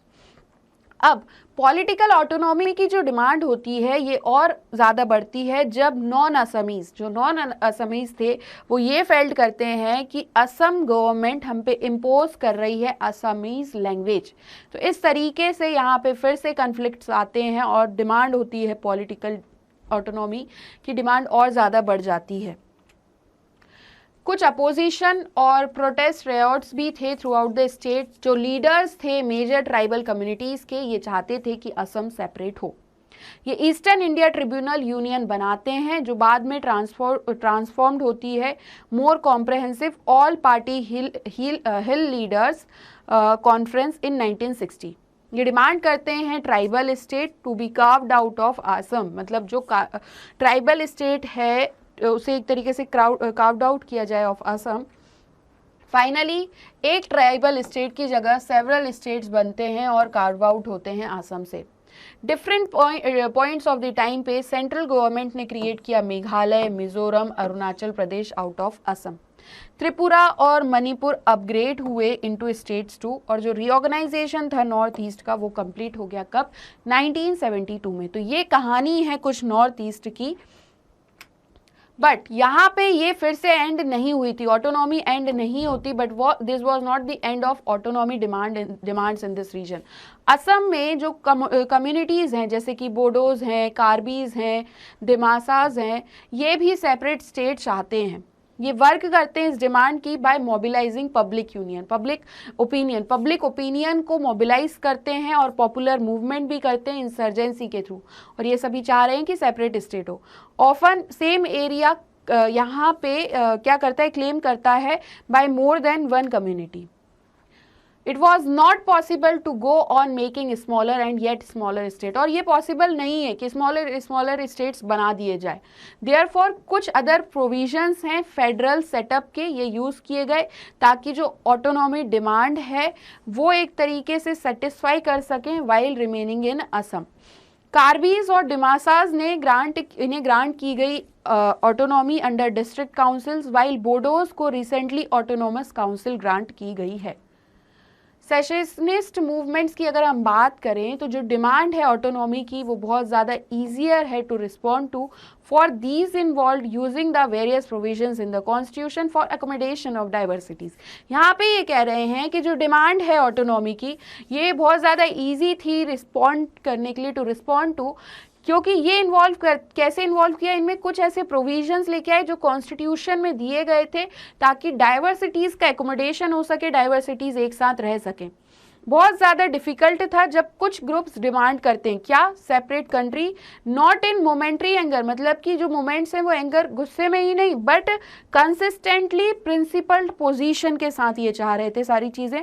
अब पॉलिटिकल ऑटोनॉमी की जो डिमांड होती है ये और ज़्यादा बढ़ती है जब नॉन असमीज़ थे वो ये फेल्ड करते हैं कि असम गवर्नमेंट हम पे इम्पोज कर रही है असमीज़ लैंग्वेज। तो इस तरीके से यहाँ पे फिर से कन्फ्लिक्ट्स आते हैं और डिमांड होती है पॉलिटिकल ऑटोनॉमी की डिमांड और ज़्यादा बढ़ जाती है। कुछ अपोजिशन और प्रोटेस्ट रेयॉट्स भी थे थ्रू आउट द स्टेट। जो लीडर्स थे मेजर ट्राइबल कम्युनिटीज़ के, ये चाहते थे कि असम सेपरेट हो। ये ईस्टर्न इंडिया ट्रिब्यूनल यूनियन बनाते हैं जो बाद में ट्रांसफॉर्म्ड होती है more comprehensive all party hill leaders conference in 1960। ये डिमांड करते हैं tribal state to be carved out of Assam, मतलब जो ट्राइबल स्टेट है उसे एक तरीके से कार्व्ड आउट किया जाए ऑफ असम। फाइनली एक ट्राइबल स्टेट की जगह सेवरल स्टेट्स बनते हैं और कार्व आउट होते हैं असम से। Different points of the time पे सेंट्रल गवर्नमेंट ने क्रिएट किया मेघालय, मिजोरम, अरुणाचल प्रदेश आउट ऑफ असम। त्रिपुरा और मणिपुर अपग्रेड हुए इनटू स्टेट्स टू, और जो रीऑर्गेनाइजेशन था नॉर्थ ईस्ट का वो कंप्लीट हो गया कब? 1972 में। तो ये कहानी है कुछ नॉर्थ ईस्ट की। बट यहाँ पे ये फिर से एंड नहीं हुई थी, ऑटोनॉमी एंड नहीं होती, but this was not the end of autonomy demands in this region. Assam में जो कम्युनिटीज़ हैं जैसे कि बोडोज हैं, कार्बीज हैं, दिमासाज हैं, ये भी सेपरेट स्टेट चाहते हैं। ये वर्क करते हैं इस डिमांड की बाय मोबिलाइजिंग पब्लिक ओपिनियन को मोबिलाइज करते हैं और पॉपुलर मूवमेंट भी करते हैं इंसर्जेंसी के थ्रू, और ये सभी चाह रहे हैं कि सेपरेट स्टेट हो। ऑफन सेम एरिया यहाँ पे क्या करता है, क्लेम करता है by more than one community. It was not possible to go on making smaller and yet smaller state, और ये पॉसिबल नहीं है कि स्मॉलर स्टेट्स बना दिए जाए। देयरफॉर कुछ अदर प्रोविजंस हैं फेडरल सेटअप के, ये यूज़ किए गए ताकि जो ऑटोनॉमी डिमांड है वो एक तरीके से सेटिस्फाई कर सकें वाइल रिमेनिंग इन असम। कार्बीज और डिमासाज ने इन्हें ग्रांट की गई autonomy under district councils, while Bodos को रिसेंटली ऑटोनोमस काउंसिल ग्रांट की गई है। सेशनिस्ट मूवमेंट्स की अगर हम बात करें तो जो डिमांड है ऑटोनॉमी की वो बहुत ज़्यादा ईजियर है to respond to for these involve using the various provisions in the constitution for accommodation of diversities. यहाँ पे ये कह रहे हैं कि जो डिमांड है ऑटोनॉमी की ये बहुत ज़्यादा ईजी थी रिस्पॉन्ड करने के लिए, टू रिस्पॉन्ड टू, क्योंकि ये कैसे इन्वॉल्व किया, इनमें कुछ ऐसे प्रोविजंस लेके आए जो कॉन्स्टिट्यूशन में दिए गए थे ताकि डाइवर्सिटीज़ का एकोमोडेशन हो सके, डाइवर्सिटीज़ एक साथ रह सकें। बहुत ज़्यादा डिफ़िकल्ट था जब कुछ ग्रुप्स डिमांड करते हैं क्या, separate country, not in momentary anger, मतलब कि जो मोमेंट्स हैं वो एंगर गुस्से में ही नहीं बट कंसिस्टेंटली प्रिंसिपल्ड पोजीशन के साथ ये चाह रहे थे सारी चीज़ें।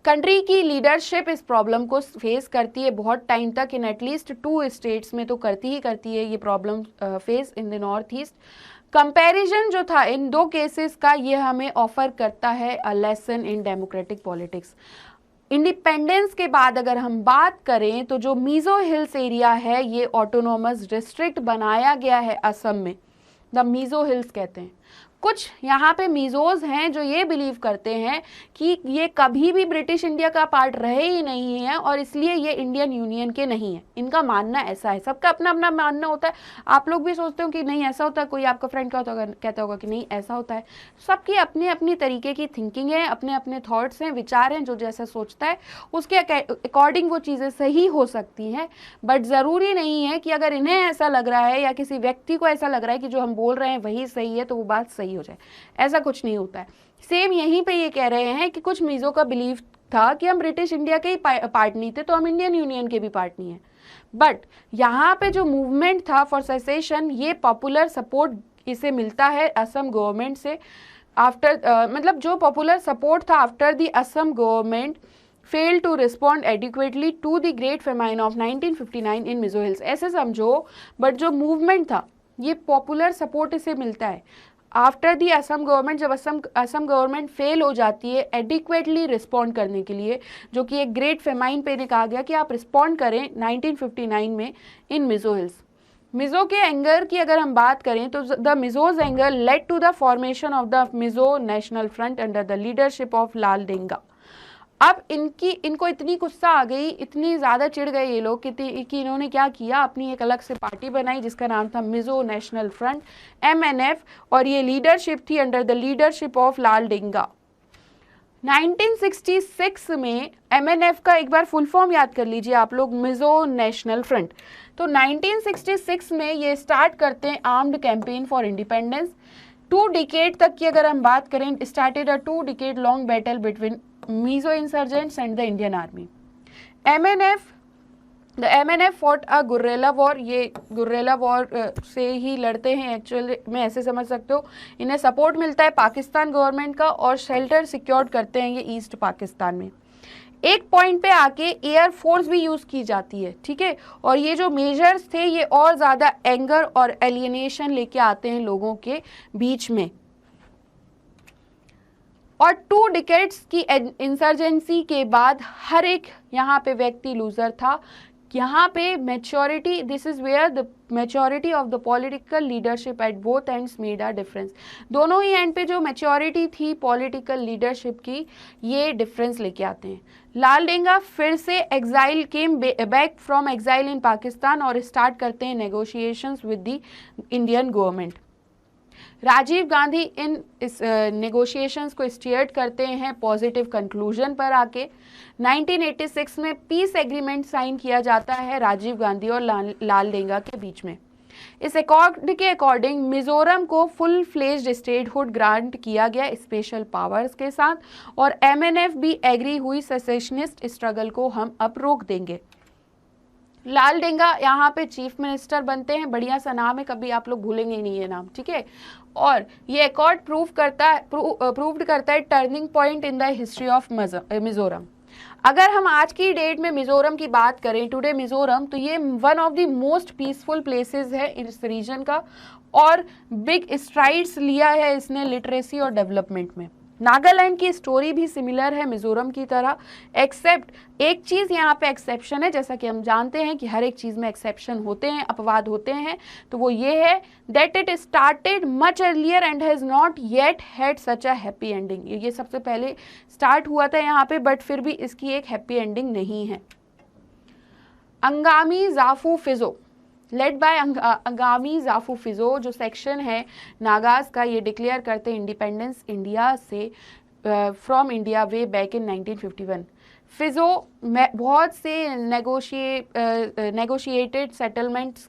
कंट्री की लीडरशिप इस प्रॉब्लम को फेस करती है बहुत टाइम तक, इन एटलीस्ट 2 स्टेट्स में तो करती है ये problem face in the north east. Comparison जो था इन 2 केसेस का ये हमें ऑफर करता है a lesson in democratic politics. Independence के बाद अगर हम बात करें तो जो मिजो हिल्स एरिया है ये ऑटोनोमस डिस्ट्रिक्ट बनाया गया है असम में, द मिजो हिल्स कहते हैं। कुछ यहाँ पे मिजोज हैं जो ये बिलीव करते हैं कि ये कभी भी ब्रिटिश इंडिया का पार्ट रहे ही नहीं है और इसलिए ये इंडियन यूनियन के नहीं है। इनका मानना ऐसा है, सबका अपना अपना मानना होता है। आप लोग भी सोचते हो कि नहीं ऐसा होता है, कोई आपका फ्रेंड कहता होगा कि नहीं ऐसा होता है। सबकी अपनी अपनी तरीके की थिंकिंग है, अपने अपने थॉट्स हैं, विचार हैं, जो जैसा सोचता है उसके अकॉर्डिंग वो चीज़ें सही हो सकती हैं। बट ज़रूरी नहीं है कि अगर इन्हें ऐसा लग रहा है या किसी व्यक्ति को ऐसा लग रहा है कि जो हम बोल रहे हैं वही सही है तो वो बात सही हो जाए, ऐसा कुछ नहीं होता है। सेम यहीं पे ये कह रहे हैं कि कुछ मिजो का बिलीव था कि हम ब्रिटिश इंडिया के ही पार्ट नहीं थे तो हम इंडियन यूनियन के भी पार्ट नहीं है। बट यहाँ पे जो मूवमेंट था फॉर सेसेशन ये पॉपुलर सपोर्ट इसे मिलता है असम गवर्नमेंट से आफ्टर मतलब जो पॉपुलर सपोर्ट था after the Assam government fail to respond adequately to the great famine of 1959 in Mizo hills. ऐसे समझो, बट जो मूवमेंट था ये पॉपुलर सपोर्ट इसे मिलता है आफ्टर दी असम गवर्नमेंट। जब असम गवर्नमेंट फेल हो जाती है एडिक्वेटली रिस्पॉन्ड करने के लिए, जो कि एक ग्रेट फेमाइन पे ने कहा गया कि आप रिस्पॉन्ड करें 1959 में इन मिजो हिल्स। मिजो के एंगर की अगर हम बात करें तो the Mizos anger led to the formation of the Mizo national front under the leadership of Lal Denga. अब इनको इतनी गुस्सा आ गई, इतनी ज़्यादा चिढ़ गए ये लोग कि इन्होंने क्या किया, अपनी एक अलग से पार्टी बनाई जिसका नाम था मिजो नेशनल फ्रंट MNF, और ये लीडरशिप थी under the leadership of Lal डेंगा। 1966 में MNF का एक बार फुल फॉर्म याद कर लीजिए आप लोग, मिजो नेशनल फ्रंट। तो 1966 में ये स्टार्ट करते हैं armed campaign for independence. 2 decade तक की अगर हम बात करें, started a 2 decade long battle between Mizo insurgents and the Indian Army. The MNF fought a guerrilla war। ये गुर्रेला वॉर से ही लड़ते हैं एक्चुअल में, ऐसे समझ सकते हो। इन्हें सपोर्ट मिलता है पाकिस्तान गवर्नमेंट का और शेल्टर सिक्योर्ड करते हैं ये ईस्ट पाकिस्तान में। एक पॉइंट पे आके एयर फोर्स भी यूज़ की जाती है, ठीक है। और ये जो मेजर्स थे ये और ज़्यादा एंगर और एलियनेशन लेके आते हैं लोगों के बीच में। और 2 डिकेड्स की इंसर्जेंसी के बाद हर एक यहाँ पे व्यक्ति लूजर था। यहाँ पे maturity, this is where the maturity of the political leadership at both ends made a difference. दोनों ही एंड पे जो मैच्योरिटी थी पॉलिटिकल लीडरशिप की, ये डिफरेंस लेके आते हैं। लालडेंगा फिर से exile came back from exile in Pakistan और स्टार्ट करते हैं negotiations with the Indian government. Rajiv Gandhi इन इस नेगोशिएशंस को स्टीयर्ड करते हैं पॉजिटिव कंक्लूजन पर आके। 1986 में पीस एग्रीमेंट साइन किया जाता है राजीव गांधी और लालडेंगा के बीच में। इस अकॉर्ड के अकॉर्डिंग मिजोरम को फुल फ्लेज्ड स्टेटहुड ग्रांट किया गया स्पेशल पावर्स के साथ, और एमएनएफ भी एग्री हुई सेसेशनिस्ट स्ट्रगल को हम अब रोक देंगे। लालडेंगा यहाँ पे चीफ मिनिस्टर बनते हैं, बढ़िया सा नाम है, कभी आप लोग भूलेंगे ही नहीं ये नाम, ठीक है। और ये अकॉर्ड प्रूव्ड करता है turning point in the history of Mizoram. अगर हम आज की डेट में मिजोरम की बात करें, टुडे मिजोरम, तो ये one of the most peaceful places है इस रीजन का, और बिग स्ट्राइड्स लिया है इसने लिटरेसी और डेवलपमेंट में। नागालैंड की स्टोरी भी सिमिलर है मिजोरम की तरह, एक्सेप्ट एक चीज़ यहाँ पे एक्सेप्शन है, जैसा कि हम जानते हैं कि हर एक चीज़ में एक्सेप्शन होते हैं, अपवाद होते हैं, तो वो ये है that it started much earlier and has not yet had such a happy ending. ये सबसे पहले स्टार्ट हुआ था यहाँ पे, बट फिर भी इसकी एक हैप्पी एंडिंग नहीं है। अंगामी जाफू फिजो लेड बाय अंगामी जाफू फिजो, जो सेक्शन है नागाज का, ये डिक्लेयर करते हैं इंडिपेंडेंस इंडिया से from India way back in 1951। फिजो में बहुत से नेगोशिएटेड सेटलमेंट्स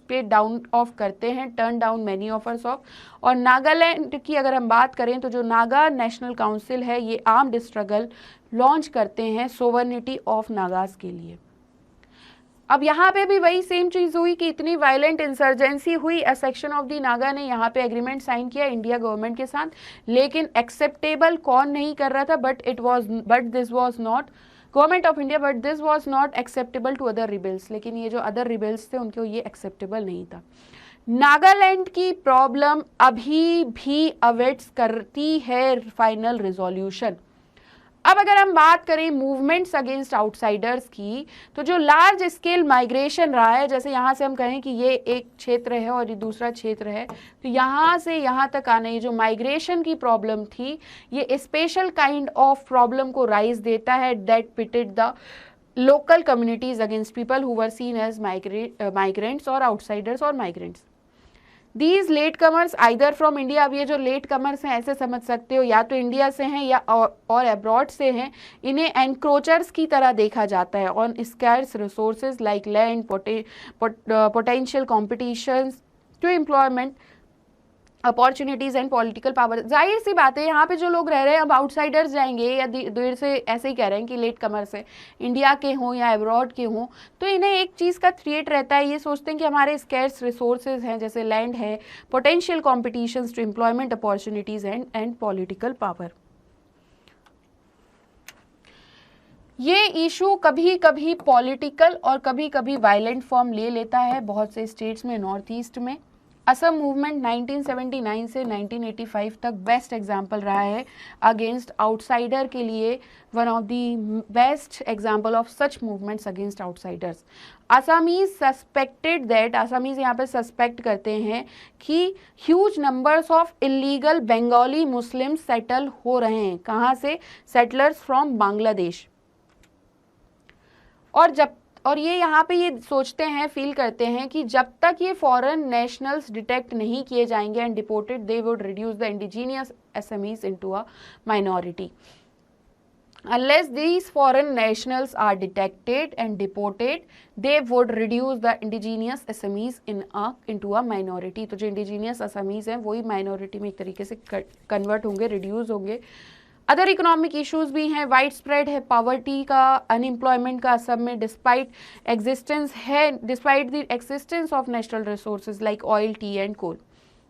पे डाउन ऑफ करते हैं, turn down many offers of. और नागालैंड की अगर हम बात करें तो जो नागा नेशनल काउंसिल है, ये आर्म्ड स्ट्रगल लॉन्च करते हैं सोवर्निटी ऑफ नागाज के लिए। अब यहाँ पे भी वही सेम चीज़ हुई कि इतनी वायलेंट इंसर्जेंसी हुई, a section of the Naga ने यहाँ पे एग्रीमेंट साइन किया इंडिया गवर्नमेंट के साथ, लेकिन एक्सेप्टेबल कौन नहीं कर रहा था, but this was not government of India, but this was not acceptable to other rebels. लेकिन ये जो अदर रिबेल्स थे उनको ये एक्सेप्टेबल नहीं था। नागालैंड की प्रॉब्लम अभी भी अवेट्स करती है फाइनल रिजोल्यूशन। अब अगर हम बात करें मूवमेंट्स अगेंस्ट आउटसाइडर्स की, तो जो लार्ज स्केल माइग्रेशन रहा है, जैसे यहाँ से हम कहें कि ये एक क्षेत्र है और ये दूसरा क्षेत्र है, तो यहाँ से यहाँ तक आने, ये जो माइग्रेशन की प्रॉब्लम थी, ये स्पेशल काइंड ऑफ प्रॉब्लम को राइज देता है that pitted the local communities against people who were seen as migrants और आउटसाइडर्स और migrants. These late comers either from India, अब ये जो लेट कमर्स हैं ऐसे समझ सकते हो, या तो इंडिया से हैं या और अब्रॉड से हैं, इन्हें एनक्रोचर्स की तरह देखा जाता है on scarce resources like land, potential competitions to employment opportunities and political power. जाहिर सी बात है यहाँ पे जो लोग रह रहे हैं, अब आउटसाइडर्स जाएंगे या देर से ऐसे ही कह रहे हैं कि लेट कमर से इंडिया के हों या अब्रॉड के हों, तो इन्हें एक चीज़ का थ्रेट रहता है, ये सोचते हैं कि हमारे स्कैर्स रिसोर्सेज हैं जैसे लैंड है, potential competitions to employment opportunities and political power. ये इशू कभी कभी पॉलिटिकल और कभी कभी वायलेंट फॉर्म ले लेता है बहुत से स्टेट्स में, नॉर्थ ईस्ट में। असम मूवमेंट 1979 से 1985 तक बेस्ट एग्जाम्पल रहा है अगेंस्ट आउटसाइडर के लिए, one of the best example of such movements against outsiders. Assamese suspected that, Assamese यहाँ पे सस्पेक्ट करते हैं कि huge numbers of illegal Bengali Muslim settle हो रहे हैं। कहाँ से? Settlers from Bangladesh. और ये यहाँ पे ये सोचते हैं, फील करते हैं कि जब तक ये फॉरेन नेशनल्स डिटेक्ट नहीं किए जाएंगे and deported, they would reduce the indigenous SMEs into a minority. Unless these foreign nationals are detected and deported, they would reduce the indigenous Assamese into a minority। तो जो indigenous Assamese हैं वही minority में एक तरीके से convert होंगे, reduce होंगे। अदर इकोनॉमिक इश्यूज भी हैं, वाइड स्प्रेड है पॉवर्टी का, अनएम्प्लॉयमेंट का असम में, despite the existence of natural resources like oil, tea and coal.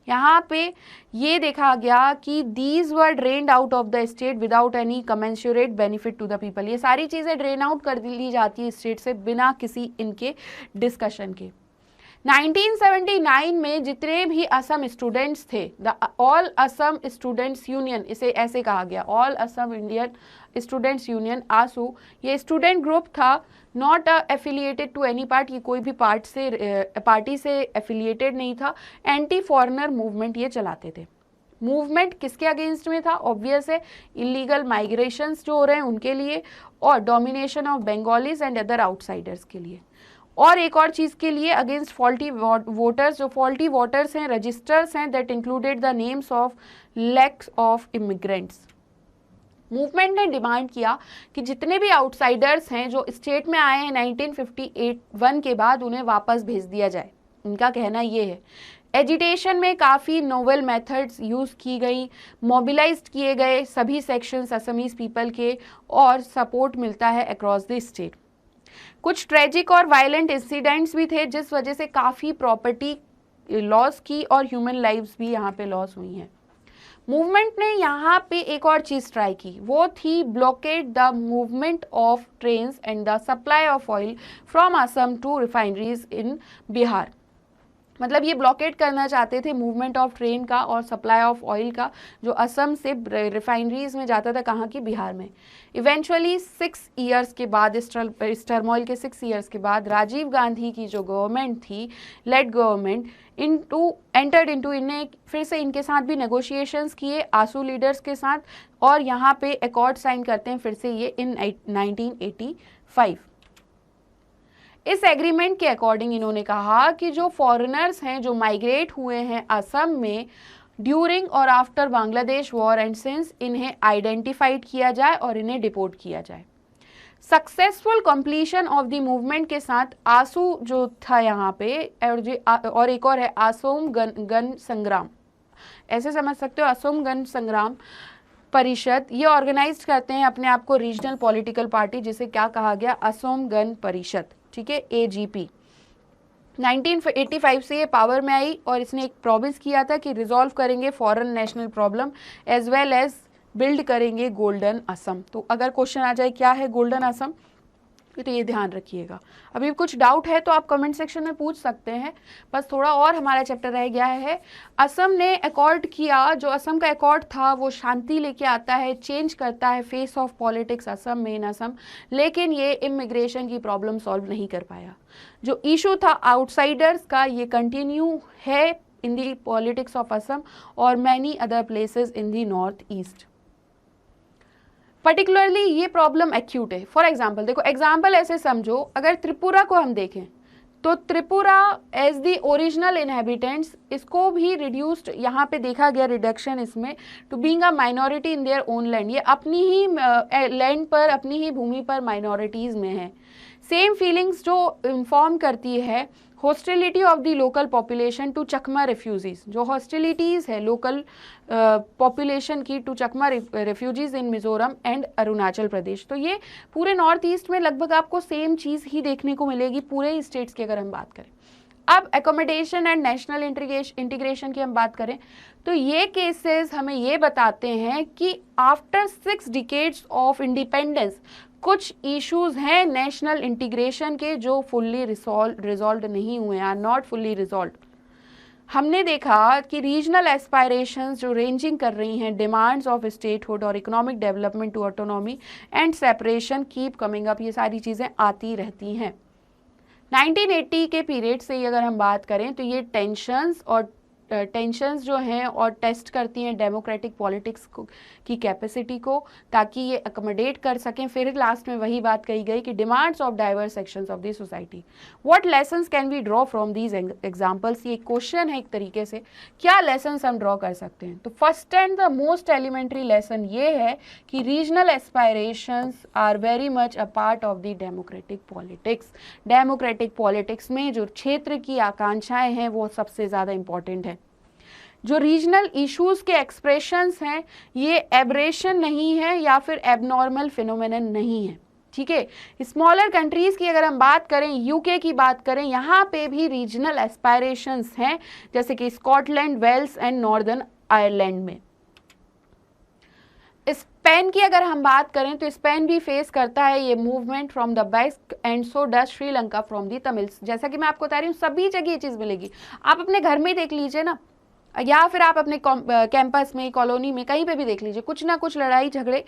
यहाँ पे ये देखा गया कि these were drained out of the state without any commensurate benefit to the people. ये सारी चीज़ें ड्रेन आउट कर ली जाती है स्टेट से बिना किसी इनके डिस्कशन के। 1979 में जितने भी असम स्टूडेंट्स थे, the all Assam students union, इसे ऐसे कहा गया, all Assam Indian students union AASU, ये स्टूडेंट ग्रुप था, not affiliated to any part, ये कोई भी पार्टी से एफिलिएटेड नहीं था, एंटी फॉरेनर मूवमेंट ये चलाते थे। मूवमेंट किसके अगेंस्ट में था? ऑब्वियस है, इलीगल माइग्रेशंस जो हो रहे हैं उनके लिए, और domination of Bengalis and other outsiders के लिए, और एक और चीज़ के लिए, अगेंस्ट फॉल्टी वोटर्स, जो फॉल्टी वोटर्स हैं, रजिस्टर्स हैं, that included the names of lakhs of immigrants. Movement ने डिमांड किया कि जितने भी आउटसाइडर्स हैं जो स्टेट में आए हैं 1951 के बाद, उन्हें वापस भेज दिया जाए। इनका कहना ये है। एजिटेशन में काफ़ी नोवेल मेथड्स यूज़ की गई, मोबिलाइज्ड किए गए सभी सेक्शंस असमीज पीपल के, और सपोर्ट मिलता है अक्रॉस द स्टेट। कुछ ट्रेजिक और वायलेंट इंसिडेंट्स भी थे जिस वजह से काफ़ी प्रॉपर्टी लॉस की और ह्यूमन लाइव्स भी यहाँ पे लॉस हुई हैं। मूवमेंट ने यहाँ पे एक और चीज़ ट्राई की, वो थी blockade the movement of trains and the supply of oil from Assam to refineries in Bihar. मतलब ये ब्लॉकेट करना चाहते थे मूवमेंट ऑफ ट्रेन का और सप्लाई ऑफ ऑयल का, जो असम से रिफाइनरीज में जाता था, कहाँ की? बिहार में। इवेंचुअली 6 ईयर्स के बाद, इस टर्मोइल के 6 ईयर्स के बाद, राजीव गांधी की जो गवर्नमेंट थी, लेड गवर्नमेंट, एंटर्ड इनटू, इन्हें फिर से इनके साथ भी नेगोशिएशंस किए आसू लीडर्स के साथ, और यहाँ पे अकॉर्ड साइन करते हैं फिर से ये इन 1985। इस एग्रीमेंट के अकॉर्डिंग इन्होंने कहा कि जो फॉरेनर्स हैं जो माइग्रेट हुए हैं असम में ड्यूरिंग और after Bangladesh war and since, इन्हें आइडेंटिफाइड किया जाए और इन्हें डिपोर्ट किया जाए। Successful completion of the movement के साथ आसू जो था यहाँ पे, और एक और है असोम गण संग्राम, ऐसे समझ सकते हो, असोम गण संग्राम परिषद, ये ऑर्गेनाइज करते हैं अपने आप को रीजनल पॉलिटिकल पार्टी, जिसे क्या कहा गया? असोम गण परिषद, ठीक है, AGP। 1985 से ये पावर में आई और इसने एक प्रॉमिस किया था कि रिजॉल्व करेंगे foreign national problem as well as build करेंगे गोल्डन असम। तो अगर क्वेश्चन आ जाए क्या है गोल्डन असम, तो ये ध्यान रखिएगा। अभी कुछ डाउट है तो आप कमेंट सेक्शन में पूछ सकते हैं, बस थोड़ा और हमारा चैप्टर रह गया है। असम ने अकॉर्ड किया, जो असम का अकॉर्ड था वो शांति लेके आता है, चेंज करता है फेस ऑफ पॉलिटिक्स असम में, इन असम, लेकिन ये इमिग्रेशन की प्रॉब्लम सॉल्व नहीं कर पाया। जो इशू था आउटसाइडर्स का, ये कंटिन्यू है in the politics of Assam और many other places in the north east. Particularly ये प्रॉब्लम एक्यूट है। फॉर एग्जाम्पल देखो, एग्जाम्पल ऐसे समझो, अगर त्रिपुरा को हम देखें तो Tripura as the original inhabitants, इसको भी रिड्यूस्ड यहाँ पे देखा गया रिडक्शन इसमें, to being a minority in their own land. ये अपनी ही लैंड पर, अपनी ही भूमि पर माइनॉरिटीज में है। सेम फीलिंग्स जो इन्फॉर्म करती है hostility of the local population to Chakma refugees, जो हॉस्टिलिटीज है लोकल पॉपुलेशन की to Chakma refugees in Mizoram and Arunachal Pradesh. तो ये पूरे नॉर्थ ईस्ट में लगभग आपको सेम चीज़ ही देखने को मिलेगी पूरे स्टेट्स की अगर हम बात करें। अब एकोमोडेशन एंड नेशनल इंटीग्रेशन की हम बात करें तो ये केसेस हमें ये बताते हैं कि आफ्टर 6 डिकेड्स ऑफ इंडिपेंडेंस कुछ इश्यूज हैं नेशनल इंटीग्रेशन के जो फुल्ली रिजॉल्व नहीं हुए, आर नॉट फुल्ली रिजॉल्व। हमने देखा कि रीजनल एस्पायरेशंस जो रेंजिंग कर रही हैं डिमांड्स ऑफ स्टेटहुड और economic development to autonomy and separation keep coming up, ये सारी चीज़ें आती रहती हैं। 1980 के पीरियड से अगर हम बात करें तो ये टेंशन्स जो हैं और टेस्ट करती हैं डेमोक्रेटिक पॉलिटिक्स की कैपेसिटी को, ताकि ये अकोमोडेट कर सकें। फिर लास्ट में वही बात कही गई कि demands of diverse sections of the society, what lessons can we draw from these examples. ये क्वेश्चन है एक तरीके से, क्या लेसन्स हम ड्रॉ कर सकते हैं। तो first and the most elementary lesson ये है कि regional aspirations are very much a part of the democratic politics. Democratic politics में जो क्षेत्र की आकांक्षाएं हैं वो सबसे ज़्यादा इंपॉर्टेंट है। जो रीजनल इश्यूज के एक्सप्रेशंस हैं ये एब्रेशन नहीं है या फिर एबनॉर्मल फिनोमेनन नहीं है, ठीक है। स्मॉलर कंट्रीज की अगर हम बात करें, यूके की बात करें, यहाँ पे भी रीजनल एस्पायरेशंस हैं, जैसे कि Scotland, Wales and Northern Ireland में। स्पेन की अगर हम बात करें तो स्पेन भी फेस करता है ये movement from the Basques and so does Sri Lanka from the Tamils. जैसा कि मैं आपको बता रही हूँ सभी जगह ये चीज़ मिलेगी, आप अपने घर में ही देख लीजिए ना, या फिर आप अपने कैंपस में, कॉलोनी में, कहीं पे भी देख लीजिए, कुछ ना कुछ लड़ाई झगड़े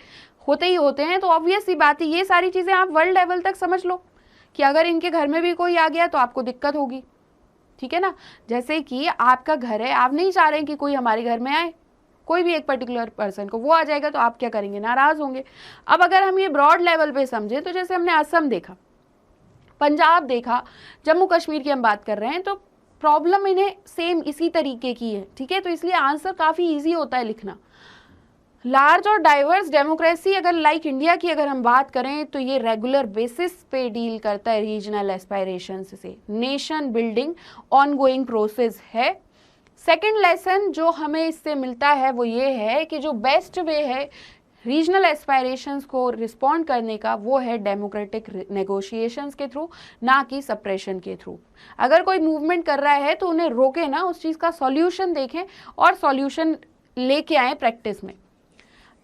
होते ही होते हैं। तो ऑब्वियस सी बात है, ये सारी चीज़ें आप वर्ल्ड लेवल तक समझ लो कि अगर इनके घर में भी कोई आ गया तो आपको दिक्कत होगी, ठीक है ना। जैसे कि आपका घर है, आप नहीं चाह रहे हैं कि कोई हमारे घर में आए, कोई भी एक पर्टिकुलर पर्सन को, वो आ जाएगा तो आप क्या करेंगे, नाराज होंगे। अब अगर हम ये ब्रॉड लेवल पे समझें तो जैसे हमने असम देखा, पंजाब देखा, जम्मू कश्मीर की हम बात कर रहे हैं, तो प्रॉब्लम इन्हें सेम इसी तरीके की है, ठीक है। तो इसलिए आंसर काफ़ी ईजी होता है लिखना। लार्ज और डाइवर्स डेमोक्रेसी अगर लाइक इंडिया की अगर हम बात करें तो ये रेगुलर बेसिस पे डील करता है रीजनल एस्पायरेशंस से। नेशन बिल्डिंग ऑनगोइंग प्रोसेस है। सेकंड लेसन जो हमें इससे मिलता है वो ये है कि जो बेस्ट वे है रीजनल एस्पायरेशंस को रिस्पॉन्ड करने का वो है डेमोक्रेटिक नेगोशिएशंस के थ्रू, ना कि सप्रेशन के थ्रू। अगर कोई मूवमेंट कर रहा है तो उन्हें रोके ना, उस चीज़ का सॉल्यूशन देखें और सॉल्यूशन लेके आए प्रैक्टिस में।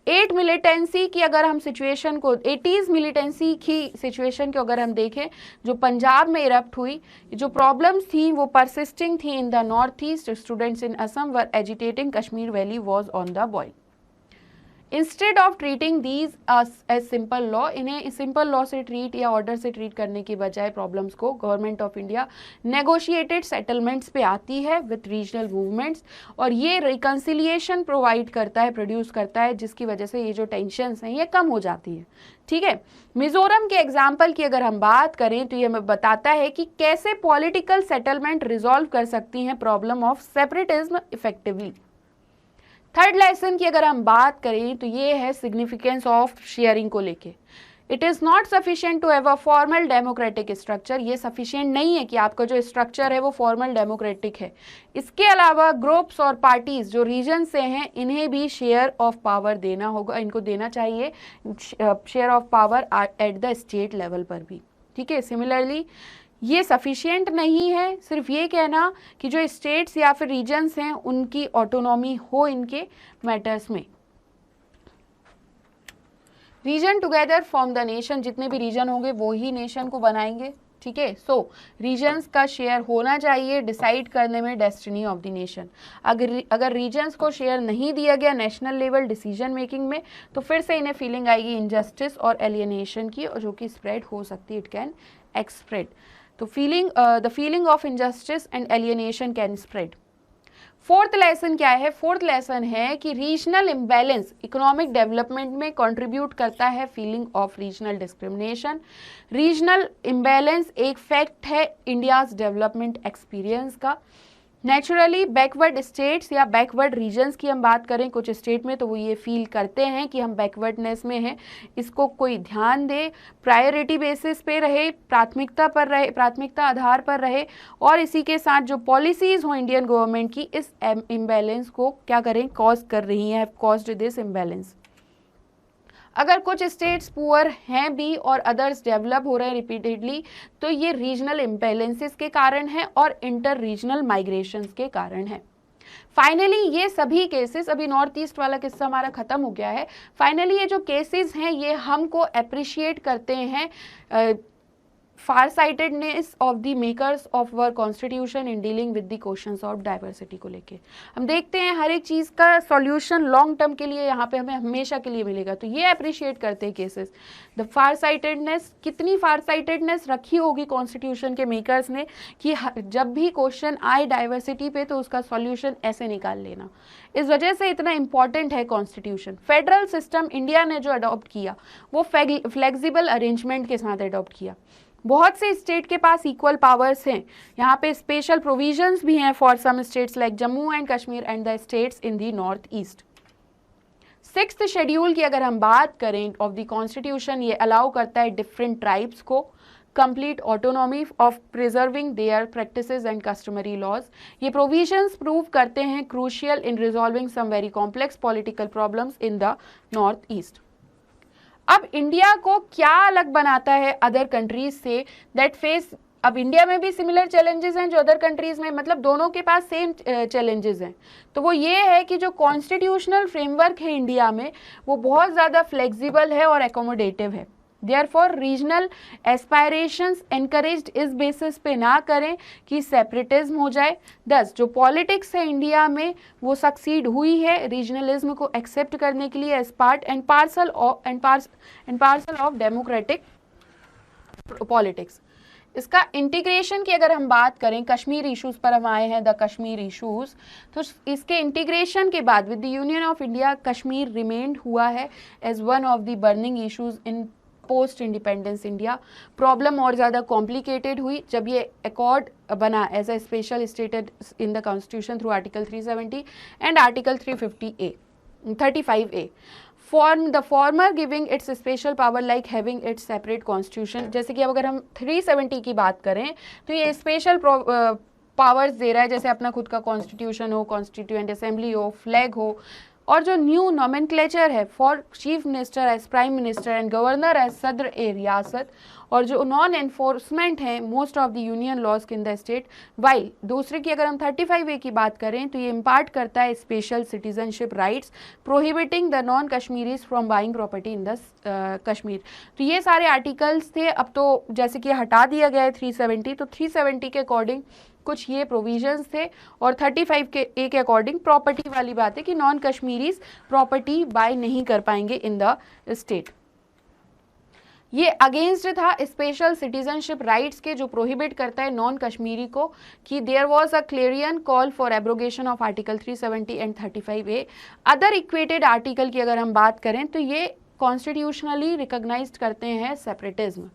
8 मिलिटेंसी की अगर हम सिचुएशन को, 80s मिलिटेंसी की सिचुएशन को अगर हम देखें जो पंजाब में इरप्ट हुई, जो प्रॉब्लम्स थी वो परसिस्टिंग थी in the north east. Students in Assam were agitating, Kashmir valley was on the boil. Instead of treating these as simple law, इन्हें सिंपल लॉ से ट्रीट या ऑर्डर से ट्रीट करने की बजाय प्रॉब्लम्स को government of India negotiated settlements पे आती है विथ रीजनल मूवमेंट्स, और ये रिकन्सिलिएशन प्रोवाइड करता है, प्रोड्यूस करता है, जिसकी वजह से ये जो टेंशन्स हैं ये कम हो जाती है, ठीक है। मिजोरम के एग्जाम्पल की अगर हम बात करें तो ये हमें बताता है कि कैसे पॉलिटिकल सेटलमेंट रिजॉल्व कर सकती हैं problem of separatism effectively. Third lesson की अगर हम बात करें तो ये है सिग्निफिकेंस ऑफ शेयरिंग को लेके। It is not sufficient to have a formal democratic structure, ये सफिशिएंट नहीं है कि आपका जो स्ट्रक्चर है वो फॉर्मल डेमोक्रेटिक है। इसके अलावा ग्रुप्स और पार्टीज जो रीजन से हैं इन्हें भी शेयर ऑफ पावर देना होगा, इनको देना चाहिए share of power at the state level पर भी, ठीक है। सिमिलरली ये सफिशिएंट नहीं है सिर्फ ये कहना कि जो स्टेट्स या फिर रीजन्स हैं उनकी ऑटोनॉमी हो इनके मैटर्स में। Region together form the nation, जितने भी रीजन होंगे वो ही नेशन को बनाएंगे, ठीक है। सो रीजन्स का शेयर होना चाहिए डिसाइड करने में डेस्टिनी ऑफ द नेशन। अगर रीजन्स को शेयर नहीं दिया गया नेशनल लेवल डिसीजन मेकिंग में तो फिर से इन्हें फीलिंग आएगी इनजस्टिस और एलियनेशन की, और जो कि स्प्रेड हो सकती है, इट कैन एक्सप्रेड। तो the feeling of injustice and alienation can spread. Fourth lesson क्या है? फोर्थ लेसन है कि रीजनल इम्बैलेंस इकोनॉमिक डेवलपमेंट में कंट्रीब्यूट करता है feeling of regional discrimination. Regional imbalance एक फैक्ट है इंडियाज डेवलपमेंट एक्सपीरियंस का। नेचुरली बैकवर्ड स्टेट्स या बैकवर्ड रीजन्स की हम बात करें कुछ स्टेट में तो वो ये फील करते हैं कि हम बैकवर्डनेस में हैं, इसको कोई ध्यान दे, प्रायोरिटी बेसिस पे रहे, प्राथमिकता पर रहे, प्राथमिकता आधार पर रहे, और इसी के साथ जो पॉलिसीज़ हो इंडियन गवर्नमेंट की इस इम्बैलेंस को क्या करें, कॉज कर रही हैं, कॉज्ड दिस इम्बैलेंस। अगर कुछ स्टेट्स पुअर हैं भी और अदर्स डेवलप हो रहे हैं रिपीटेडली तो ये रीजनल इम्बैलेंसेस के कारण है और इंटर रीजनल माइग्रेशंस के कारण है। फाइनली ये सभी केसेस, अभी नॉर्थ ईस्ट वाला किस्सा हमारा खत्म हो गया है, फाइनली ये जो केसेस हैं ये हमको अप्रिशिएट करते हैं farsightedness of the makers of our constitution in dealing with the questions of diversity को लेके। हम देखते हैं हर एक चीज़ का सॉल्यूशन लॉन्ग टर्म के लिए यहाँ पे हमें हमेशा के लिए मिलेगा, तो ये अप्रिशिएट करते हैं केसेस। द फारसाइटेडनेस, कितनी फारसाइटेडनेस रखी होगी कॉन्स्टिट्यूशन के मेकर्स ने कि जब भी क्वेश्चन आए डाइवर्सिटी पे तो उसका सॉल्यूशन ऐसे निकाल लेना। इस वजह से इतना इंपॉर्टेंट है कॉन्स्टिट्यूशन। फेडरल सिस्टम इंडिया ने जो अडॉप्ट किया वो फ्लेक्सिबल अरेंजमेंट के साथ अडॉप्ट किया। बहुत से स्टेट के पास इक्वल पावर्स हैं, यहाँ पे स्पेशल प्रोविजंस भी हैं for some states like Jammu and Kashmir and the states in the north east. Sixth schedule की अगर हम बात करें ऑफ द कॉन्स्टिट्यूशन, ये अलाउ करता है डिफरेंट ट्राइब्स को complete autonomy of preserving their practices and customary laws. ये प्रोविजंस प्रूव करते हैं crucial in resolving some very complex political problems in the north east. अब इंडिया को क्या अलग बनाता है other countries say that face अब इंडिया में भी सिमिलर चैलेंजेस हैं जो अदर कंट्रीज में, मतलब दोनों के पास सेम चैलेंजेस हैं। तो वो ये है कि जो कॉन्स्टिट्यूशनल फ्रेमवर्क है इंडिया में वो बहुत ज़्यादा फ्लेक्सिबल है और एकोमोडेटिव है। देयरफॉर रीजनल एस्पायरेशंस एनकरेज्ड इस बेसिस पे ना करें कि सेपरेटिज्म हो जाए। 10 जो पॉलिटिक्स है इंडिया में वो सक्सीड हुई है रीजनलिज्म को एक्सेप्ट करने के लिए as part and parcel of democratic politics. इसका इंटीग्रेशन की अगर हम बात करें, कश्मीर इश्यूज पर हम आए हैं, द कश्मीर इश्यूज, तो इसके इंटीग्रेशन के बाद with the union of India Kashmir remained हुआ है as one of the burning issues in post independence India. Problem और ज़्यादा कॉम्प्लिकेटेड हुई जब ये अकॉर्ड बना as a special stated in the constitution through article 370 and article 35A form the former giving its special power like having its separate constitution. जैसे कि अब अगर हम 370 की बात करें तो ये स्पेशल पावर्स दे रहा है, जैसे अपना खुद का कॉन्स्टिट्यूशन हो, कॉन्स्टिट्यूएंट असेंबली हो, फ्लैग हो, और जो न्यू नॉमेनक्लेचर है for chief minister as prime minister and governor as सदर ए रियासत, और जो नॉन एनफोर्समेंट है most of the union laws in the state. While दूसरे की अगर हम 35A की बात करें तो ये इम्पार्ट करता है special citizenship rights prohibiting the non Kashmiris from buying property in the Kashmir. तो ये सारे आर्टिकल्स थे, अब तो जैसे कि हटा दिया गया है 370, तो 370 के अकॉर्डिंग कुछ ये प्रोविजंस थे, और 35A के अकॉर्डिंग प्रॉपर्टी वाली बात है कि नॉन कश्मीरीज प्रॉपर्टी बाय नहीं कर पाएंगे इन द स्टेट। ये अगेंस्ट था स्पेशल सिटीजनशिप राइट्स के, जो प्रोहिबिट करता है नॉन कश्मीरी को, कि there was a clarion call for abrogation of article 370 and 35A। Other equated article की अगर हम बात करें तो ये कॉन्स्टिट्यूशनली रिकॉग्नाइज्ड करते हैं सेपरेटिज्म।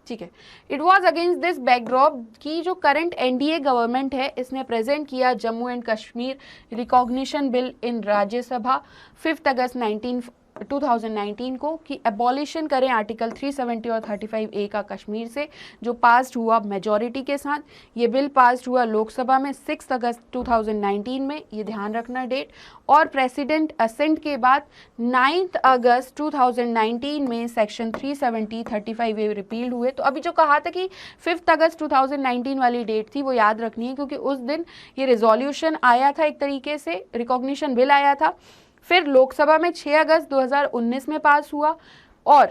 ठीक है, it was against this backdrop की जो करंट NDA गवर्नमेंट है इसने प्रेजेंट किया Jammu and Kashmir recognition bill in Rajya Sabha 5 अगस्त 2019 को, कि एबॉलिशन करें आर्टिकल 370 और 35A का कश्मीर से, जो पास्ड हुआ मेजॉरिटी के साथ। ये बिल पास्ड हुआ लोकसभा में 6 अगस्त 2019 में, ये ध्यान रखना डेट, और प्रेसिडेंट असेंट के बाद 9 अगस्त 2019 में सेक्शन 370 35A रिपील्ड हुए। तो अभी जो कहा था कि 5 अगस्त 2019 वाली डेट थी वो याद रखनी है, क्योंकि उस दिन ये रिजोल्यूशन आया था, एक तरीके से रिकॉग्निशन बिल आया था। फिर लोकसभा में 6 अगस्त 2019 में पास हुआ, और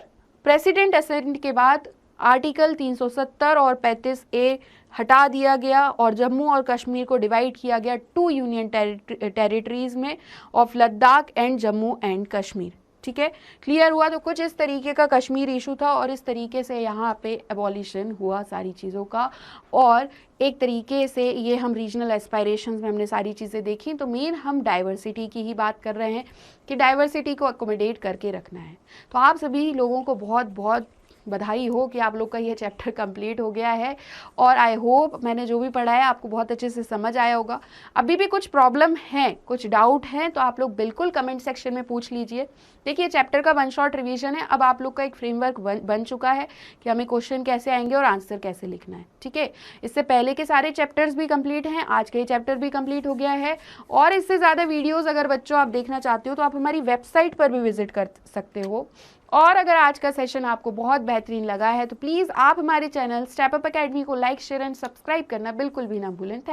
प्रेसिडेंट असेंट के बाद आर्टिकल 370 और 35A हटा दिया गया, और जम्मू और कश्मीर को डिवाइड किया गया 2 यूनियन टेरिटरीज में of Ladakh and Jammu and Kashmir. ठीक है, क्लियर हुआ। तो कुछ इस तरीके का कश्मीर इशू था, और इस तरीके से यहाँ पे एबॉलिशन हुआ सारी चीज़ों का, और एक तरीके से ये हम रीजनल एस्पायरेशंस में हमने सारी चीज़ें देखी। तो मेन हम डाइवर्सिटी की ही बात कर रहे हैं कि डाइवर्सिटी को अकोमोडेट करके रखना है। तो आप सभी लोगों को बहुत बहुत बधाई हो कि आप लोग का ये चैप्टर कंप्लीट हो गया है, और आई होप मैंने जो भी पढ़ा है आपको बहुत अच्छे से समझ आया होगा। अभी भी कुछ प्रॉब्लम है, कुछ डाउट हैं, तो आप लोग बिल्कुल कमेंट सेक्शन में पूछ लीजिए। देखिए, चैप्टर का 1 शॉट रिवीजन है, अब आप लोग का एक फ्रेमवर्क बन चुका है कि हमें क्वेश्चन कैसे आएंगे और आंसर कैसे लिखना है। ठीक है, इससे पहले के सारे चैप्टर्स भी कंप्लीट हैं, आज का ये चैप्टर भी कंप्लीट हो गया है, और इससे ज़्यादा वीडियोज़ अगर बच्चों आप देखना चाहते हो तो आप हमारी वेबसाइट पर भी विजिट कर सकते हो। और अगर आज का सेशन आपको बहुत बेहतरीन लगा है तो प्लीज़ आप हमारे चैनल स्टेप अप एकेडमी को लाइक, शेयर एंड सब्सक्राइब करना बिल्कुल भी ना भूलें। थैंक